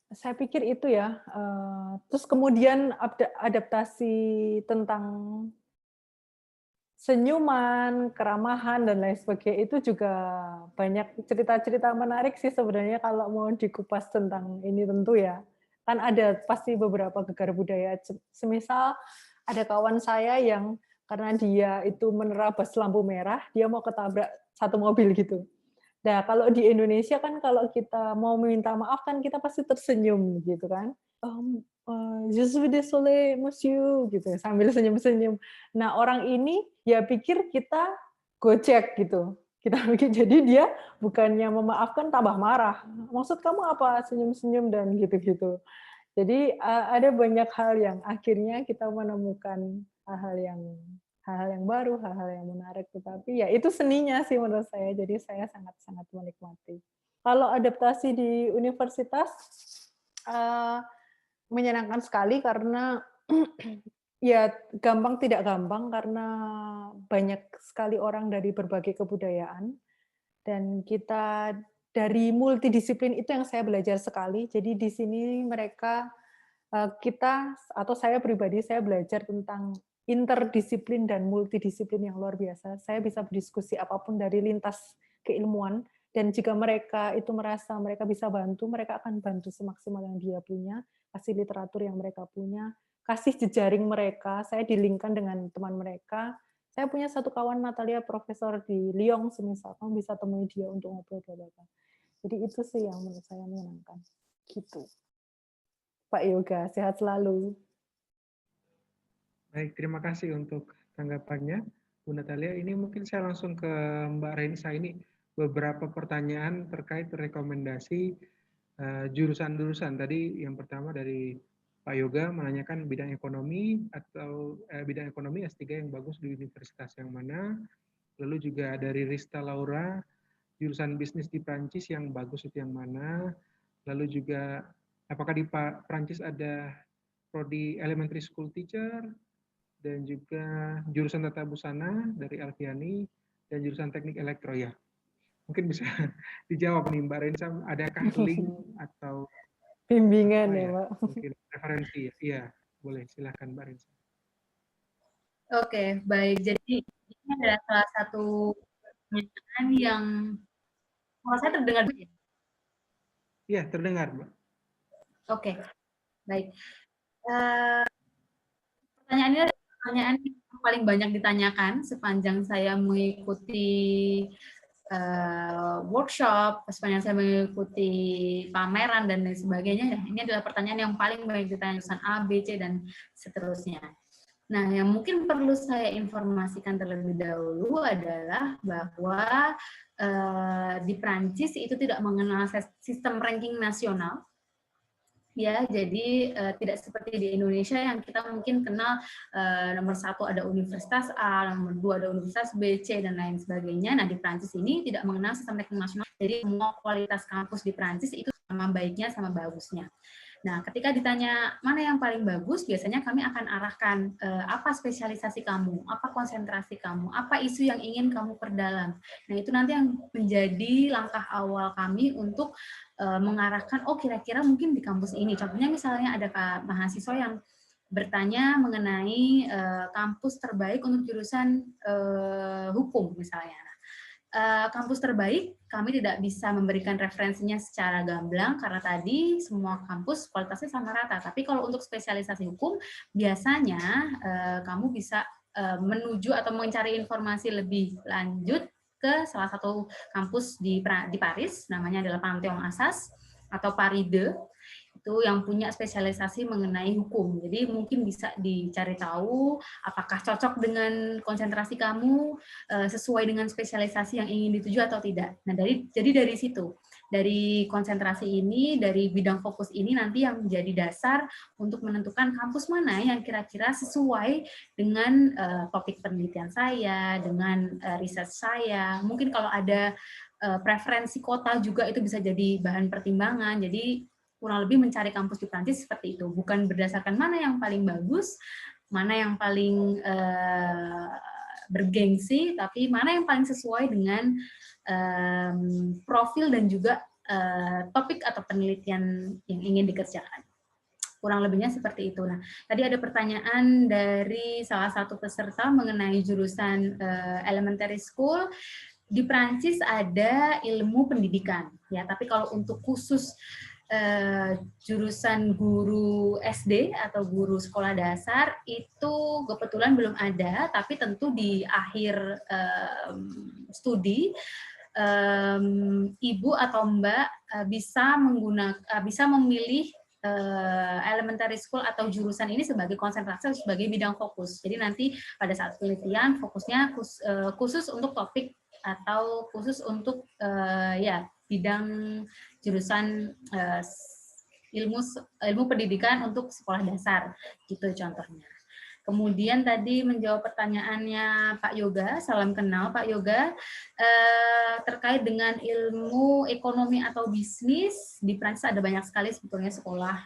Saya pikir itu ya. Terus kemudian adaptasi tentang senyuman, keramahan, dan lain sebagainya, itu juga banyak cerita-cerita menarik sih sebenarnya kalau mau dikupas tentang ini tentu ya. Kan ada pasti beberapa gegar budaya. Semisal ada kawan saya yang karena dia itu menerabas lampu merah, dia mau ketabrak satu mobil gitu. Nah, kalau di Indonesia kan kalau kita mau minta maaf kan kita pasti tersenyum gitu kan. Je suis désolé, monsieur, gitu, sambil senyum-senyum. Nah, orang ini ya pikir kita gojek gitu. Kita pikir, jadi dia bukannya memaafkan tambah marah. Maksud kamu apa? Senyum-senyum dan gitu-gitu. Jadi ada banyak hal yang akhirnya kita menemukan hal-hal yang baru, hal-hal yang menarik, tetapi ya itu seninya sih menurut saya, jadi saya sangat-sangat menikmati. Kalau adaptasi di universitas, menyenangkan sekali karena ya gampang tidak gampang karena banyak sekali orang dari berbagai kebudayaan, dan kita dari multidisiplin itu yang saya belajar sekali. Jadi di sini kita atau saya pribadi, saya belajar tentang interdisiplin dan multidisiplin yang luar biasa. Saya bisa berdiskusi apapun dari lintas keilmuan, dan jika mereka itu merasa mereka bisa bantu, mereka akan bantu semaksimal yang dia punya, kasih literatur yang mereka punya, kasih jejaring mereka. Saya dilingkan dengan teman mereka. Saya punya satu kawan Natalia, profesor di Lyon, semisal kamu bisa temui dia untuk ngobrol bla-bla. Jadi itu sih yang menurut saya menyenangkan. Gitu. Pak Yoga, sehat selalu. Baik, terima kasih untuk tanggapannya, Bu Natalia. Ini mungkin saya langsung ke Mbak Rensa. Ini beberapa pertanyaan terkait rekomendasi jurusan-jurusan. Tadi yang pertama dari Pak Yoga menanyakan bidang ekonomi atau bidang ekonomi S3 yang bagus di universitas yang mana. Lalu juga dari Rista Laura, jurusan bisnis di Prancis yang bagus itu yang mana. Lalu juga apakah di Prancis ada prodi elementary school teacher, dan juga jurusan tata busana dari Alfiani, dan jurusan teknik elektro ya. Mungkin bisa dijawab nih Mbak Rensa, adakah link atau bimbingan ya Mbak? Mungkin referensi ya. Iya, boleh silahkan Mbak Rensa. Oke, baik. Jadi ini adalah salah satu pertanyaan yang kalau saya terdengar. Iya, terdengar Mbak. Oke, baik. Pertanyaan ini adalah pertanyaan yang paling banyak ditanyakan sepanjang saya mengikuti workshop, sepanjang saya mengikuti pameran dan lain sebagainya. Ini adalah pertanyaan yang paling banyak ditanya, jurusan A, B, C, dan seterusnya. Nah, yang mungkin perlu saya informasikan terlebih dahulu adalah bahwa di Prancis itu tidak mengenal sistem ranking nasional. Ya, jadi tidak seperti di Indonesia yang kita mungkin kenal nomor 1 ada universitas A, nomor 2 ada universitas B, C, dan lain sebagainya. Nah, di Prancis ini tidak mengenal sistem ranking nasional. Jadi semua kualitas kampus di Prancis itu sama baiknya sama bagusnya. Nah, ketika ditanya mana yang paling bagus, biasanya kami akan arahkan apa spesialisasi kamu, apa konsentrasi kamu, apa isu yang ingin kamu perdalam. Nah, itu nanti yang menjadi langkah awal kami untuk mengarahkan, oh kira-kira mungkin di kampus ini. Contohnya misalnya ada mahasiswa yang bertanya mengenai kampus terbaik untuk jurusan hukum misalnya. kampus terbaik, kami tidak bisa memberikan referensinya secara gamblang karena tadi semua kampus kualitasnya sama rata. Tapi kalau untuk spesialisasi hukum, biasanya kamu bisa menuju atau mencari informasi lebih lanjut ke salah satu kampus di Paris, namanya adalah Panthéon Assas atau Paris 2. Itu yang punya spesialisasi mengenai hukum. Jadi mungkin bisa dicari tahu apakah cocok dengan konsentrasi kamu, sesuai dengan spesialisasi yang ingin dituju atau tidak. Nah, jadi dari situ, dari konsentrasi ini, dari bidang fokus ini nanti yang menjadi dasar untuk menentukan kampus mana yang kira-kira sesuai dengan topik penelitian saya, dengan riset saya. Mungkin kalau ada preferensi kota juga itu bisa jadi bahan pertimbangan. Jadi kurang lebih mencari kampus di Prancis seperti itu, bukan berdasarkan mana yang paling bagus, mana yang paling bergengsi, tapi mana yang paling sesuai dengan profil dan juga topik atau penelitian yang ingin dikerjakan. Kurang lebihnya seperti itu. Nah, tadi ada pertanyaan dari salah satu peserta mengenai jurusan elementary school. Di Prancis ada ilmu pendidikan, ya. Tapi kalau untuk khusus jurusan guru SD atau guru sekolah dasar itu kebetulan belum ada, tapi tentu di akhir studi ibu atau mbak bisa memilih elementary school atau jurusan ini sebagai konsentrasi sebagai bidang fokus. Jadi nanti pada saat penelitian fokusnya khusus untuk topik atau khusus untuk bidang jurusan ilmu pendidikan untuk sekolah dasar gitu contohnya. Kemudian tadi menjawab pertanyaannya Pak Yoga, salam kenal Pak Yoga, terkait dengan ilmu ekonomi atau bisnis. Di Prancis ada banyak sekali sebetulnya sekolah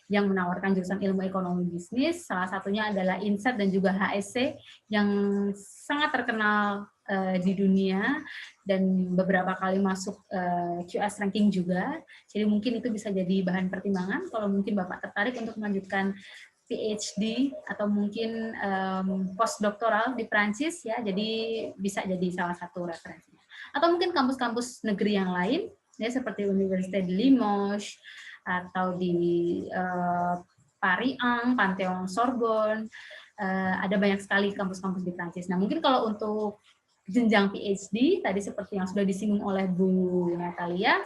yang menawarkan jurusan ilmu ekonomi bisnis. Salah satunya adalah INSET dan juga HSC yang sangat terkenal di dunia dan beberapa kali masuk QS ranking juga. Jadi mungkin itu bisa jadi bahan pertimbangan kalau mungkin Bapak tertarik untuk melanjutkan PhD atau mungkin postdoktoral di Prancis ya. Jadi bisa jadi salah satu referensinya. Atau mungkin kampus-kampus negeri yang lain ya seperti Universitas de Limoges atau di Paris 1, Panthéon Sorbonne. Ada banyak sekali kampus-kampus di Prancis. Nah, mungkin kalau untuk jenjang PhD, tadi seperti yang sudah disinggung oleh Bu Natalia,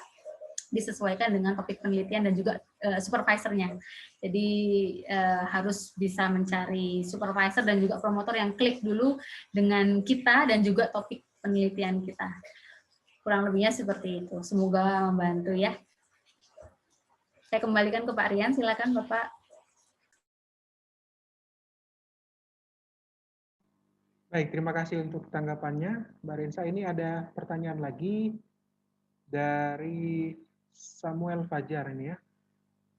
disesuaikan dengan topik penelitian dan juga supervisornya. Jadi harus bisa mencari supervisor dan juga promotor yang klik dulu dengan kita dan juga topik penelitian kita. Kurang lebihnya seperti itu. Semoga membantu ya. Saya kembalikan ke Pak Rian, silakan Bapak. Baik, terima kasih untuk tanggapannya, Mbak Rensa. Ini ada pertanyaan lagi dari Samuel Fajar ini ya.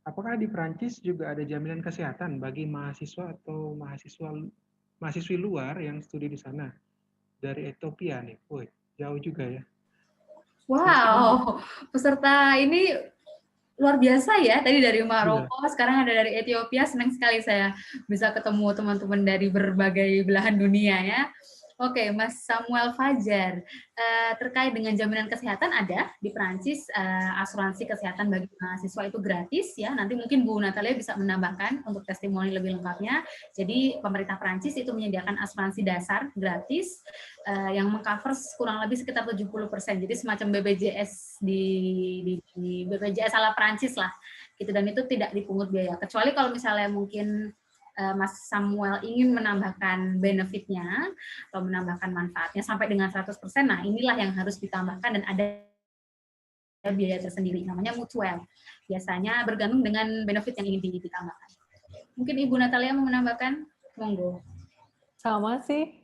Apakah di Prancis juga ada jaminan kesehatan bagi mahasiswa atau mahasiswi luar yang studi di sana? Dari Ethiopia nih, woi, jauh juga ya. Wow, peserta ini luar biasa ya. Tadi dari Maroko, sekarang ada dari Ethiopia. Senang sekali saya bisa ketemu teman-teman dari berbagai belahan dunia ya. Oke, Mas Samuel Fajar, terkait dengan jaminan kesehatan ada di Prancis, asuransi kesehatan bagi mahasiswa itu gratis ya. Nanti mungkin Bu Natalia bisa menambahkan untuk testimoni lebih lengkapnya. Jadi pemerintah Prancis itu menyediakan asuransi dasar gratis yang mengcover kurang lebih sekitar 70%. Jadi semacam BPJS di BPJS ala Prancis lah. Gitu, dan itu tidak dipungut biaya. Kecuali kalau misalnya mungkin Mas Samuel ingin menambahkan benefitnya atau menambahkan manfaatnya sampai dengan 100%, nah inilah yang harus ditambahkan dan ada biaya tersendiri, namanya mutual. Biasanya bergantung dengan benefit yang ingin ditambahkan. Mungkin Ibu Natalia mau menambahkan? Monggo. Sama sih,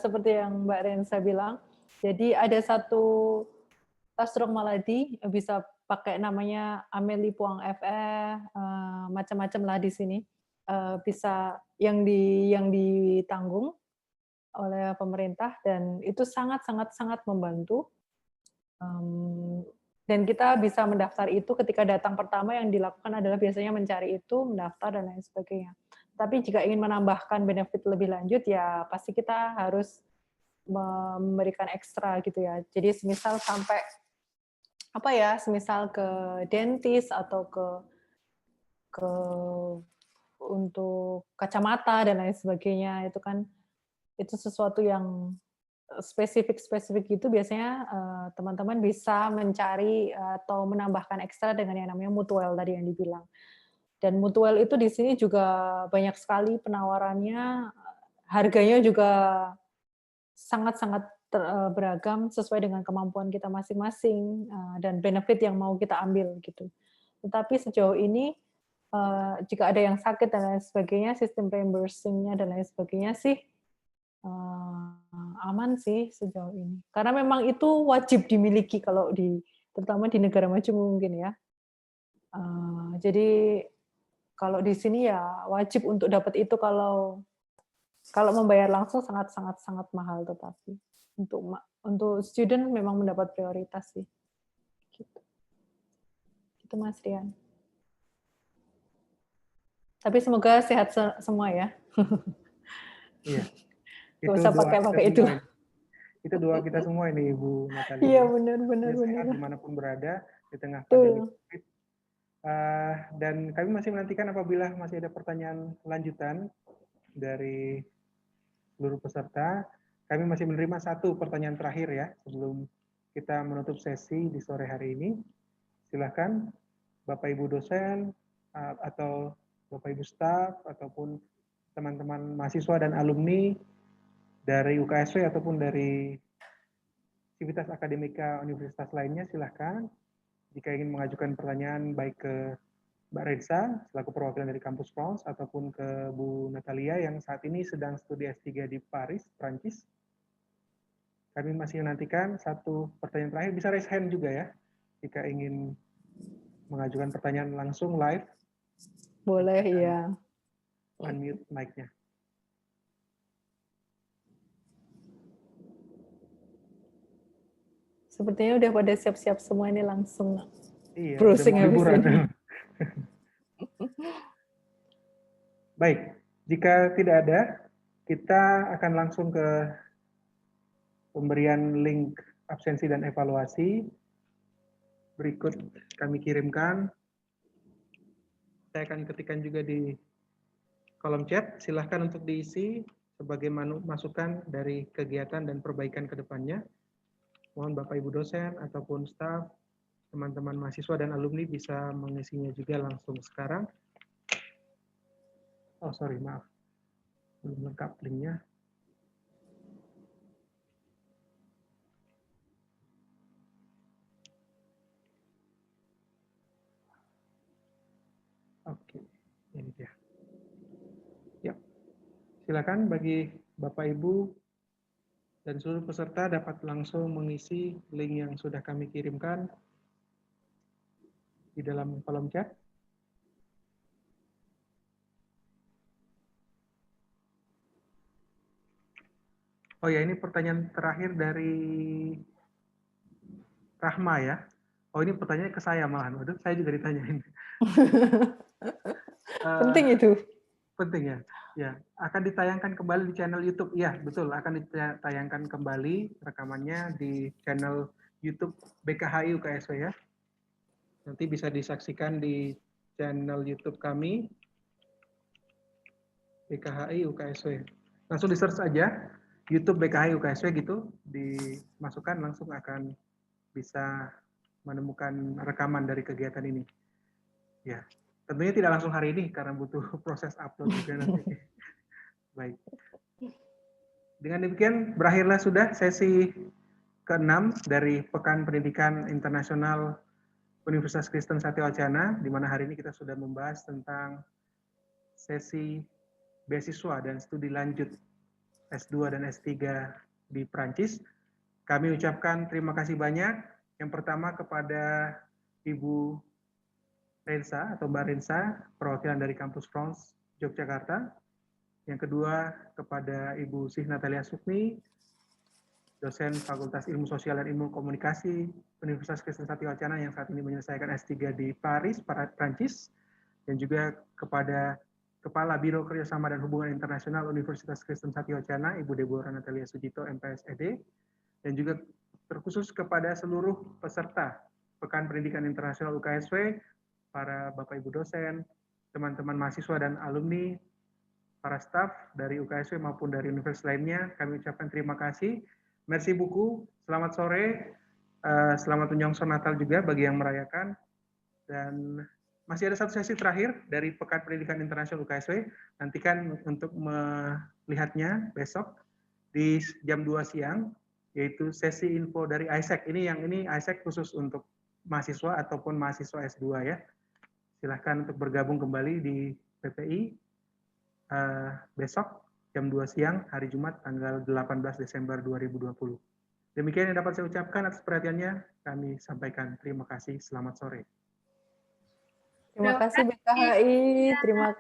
seperti yang Mbak Rensa bilang. Jadi ada satu Asrong Maladi, bisa pakai namanya Amélie Puang FE, macam-macam lah di sini. Bisa yang ditanggung oleh pemerintah dan itu sangat membantu. Dan kita bisa mendaftar itu ketika datang pertama yang dilakukan adalah biasanya mencari itu, mendaftar dan lain sebagainya. Tapi jika ingin menambahkan benefit lebih lanjut ya pasti kita harus memberikan ekstra gitu ya. Jadi semisal sampai semisal ke dentis atau ke untuk kacamata dan lain sebagainya, itu kan itu sesuatu yang spesifik gitu, biasanya teman-teman bisa mencari atau menambahkan ekstra dengan yang namanya mutual tadi yang dibilang. Dan mutual itu di sini juga banyak sekali penawarannya, harganya juga sangat-sangat beragam sesuai dengan kemampuan kita masing-masing dan benefit yang mau kita ambil gitu. Tetapi sejauh ini jika ada yang sakit dan lain sebagainya, sistem reimbursing-nya dan lain sebagainya sih aman sih sejauh ini. Karena memang itu wajib dimiliki kalau terutama di negara maju mungkin ya. Jadi kalau di sini ya wajib untuk dapat itu, kalau membayar langsung sangat mahal, tetapi untuk student memang mendapat prioritas sih. Gitu. Itu Mas Rian. Tapi semoga sehat semua ya. Iya. Gak usah pakai itu. Itu doa kita semua ini Ibu Natalia. Iya benar. Sehat dimanapun berada di tengah pandemi COVID. Dan kami masih menantikan apabila masih ada pertanyaan lanjutan dari seluruh peserta. Kami masih menerima satu pertanyaan terakhir ya sebelum kita menutup sesi di sore hari ini. Silakan Bapak Ibu dosen atau Bapak Ibu staf ataupun teman-teman mahasiswa dan alumni dari UKSW ataupun dari Civitas Akademika Universitas lainnya, silahkan. Jika ingin mengajukan pertanyaan baik ke Mbak Rensa, selaku perwakilan dari Kampus France, ataupun ke Bu Natalia yang saat ini sedang studi S3 di Paris, Prancis. Kami masih menantikan satu pertanyaan terakhir. Bisa raise hand juga ya, jika ingin mengajukan pertanyaan langsung live. Boleh, ya. Unmute mic-nya. Sepertinya udah pada siap-siap semua ini langsung. Iya, browsing udah mau habis liburan. ini. Baik, jika tidak ada, kita akan langsung ke pemberian link absensi dan evaluasi. Berikut kami kirimkan. Saya akan ketikkan juga di kolom chat. Silahkan untuk diisi sebagai masukan dari kegiatan dan perbaikan ke depannya. Mohon Bapak Ibu dosen ataupun staf, teman-teman mahasiswa dan alumni bisa mengisinya juga langsung sekarang. Oh sorry, maaf. Belum lengkap linknya. Oke, ini dia. Ya, silakan bagi Bapak Ibu dan seluruh peserta dapat langsung mengisi link yang sudah kami kirimkan di dalam kolom chat. Oh ya, ini pertanyaan terakhir dari Rahma ya. Oh ini pertanyaannya ke saya malahan. Waduh, saya juga ditanyain. Penting itu. Penting ya. Ya, akan ditayangkan kembali di channel YouTube. Ya, betul. Akan ditayangkan kembali rekamannya di channel YouTube BKHI UKSW ya. Nanti bisa disaksikan di channel YouTube kami BKHI UKSW. Langsung di search aja YouTube BKHI UKSW gitu, dimasukkan langsung akan bisa menemukan rekaman dari kegiatan ini. Ya, tentunya tidak langsung hari ini karena butuh proses upload juga nanti. Baik. Dengan demikian berakhirlah sudah sesi ke-6 dari Pekan Pendidikan Internasional Universitas Kristen Satya-Wacana, di mana hari ini kita sudah membahas tentang sesi beasiswa dan studi lanjut S2 dan S3 di Prancis. Kami ucapkan terima kasih banyak. Yang pertama kepada Ibu Rensa atau Mbak Rensa, perwakilan dari Kampus France Yogyakarta. Yang kedua kepada Ibu Sih Natalia Sukmi, dosen Fakultas Ilmu Sosial dan Ilmu Komunikasi Universitas Kristen Satya-Wacana yang saat ini menyelesaikan S3 di Paris, Prancis. Dan juga kepada Kepala Biro Kerjasama dan Hubungan Internasional Universitas Kristen Satyawacana, Ibu Deborah Natalia Sujito, MPSED, dan juga terkhusus kepada seluruh peserta Pekan Pendidikan Internasional UKSW, para Bapak Ibu dosen, teman-teman mahasiswa dan alumni, para staf dari UKSW maupun dari universitas lainnya, kami ucapkan terima kasih. Merci beaucoup, selamat sore, selamat menyongsong Natal juga bagi yang merayakan. Dan masih ada satu sesi terakhir dari Pekan Pendidikan Internasional UKSW. Nantikan untuk melihatnya besok di jam 2 siang, yaitu sesi info dari ISEC. Ini ISEC khusus untuk mahasiswa ataupun mahasiswa S2 ya. Silahkan untuk bergabung kembali di PPI besok jam 2 siang hari Jumat tanggal 18 Desember 2020. Demikian yang dapat saya ucapkan. Atas perhatiannya kami sampaikan terima kasih. Selamat sore. Terima kasih BKHI. Terima kasih.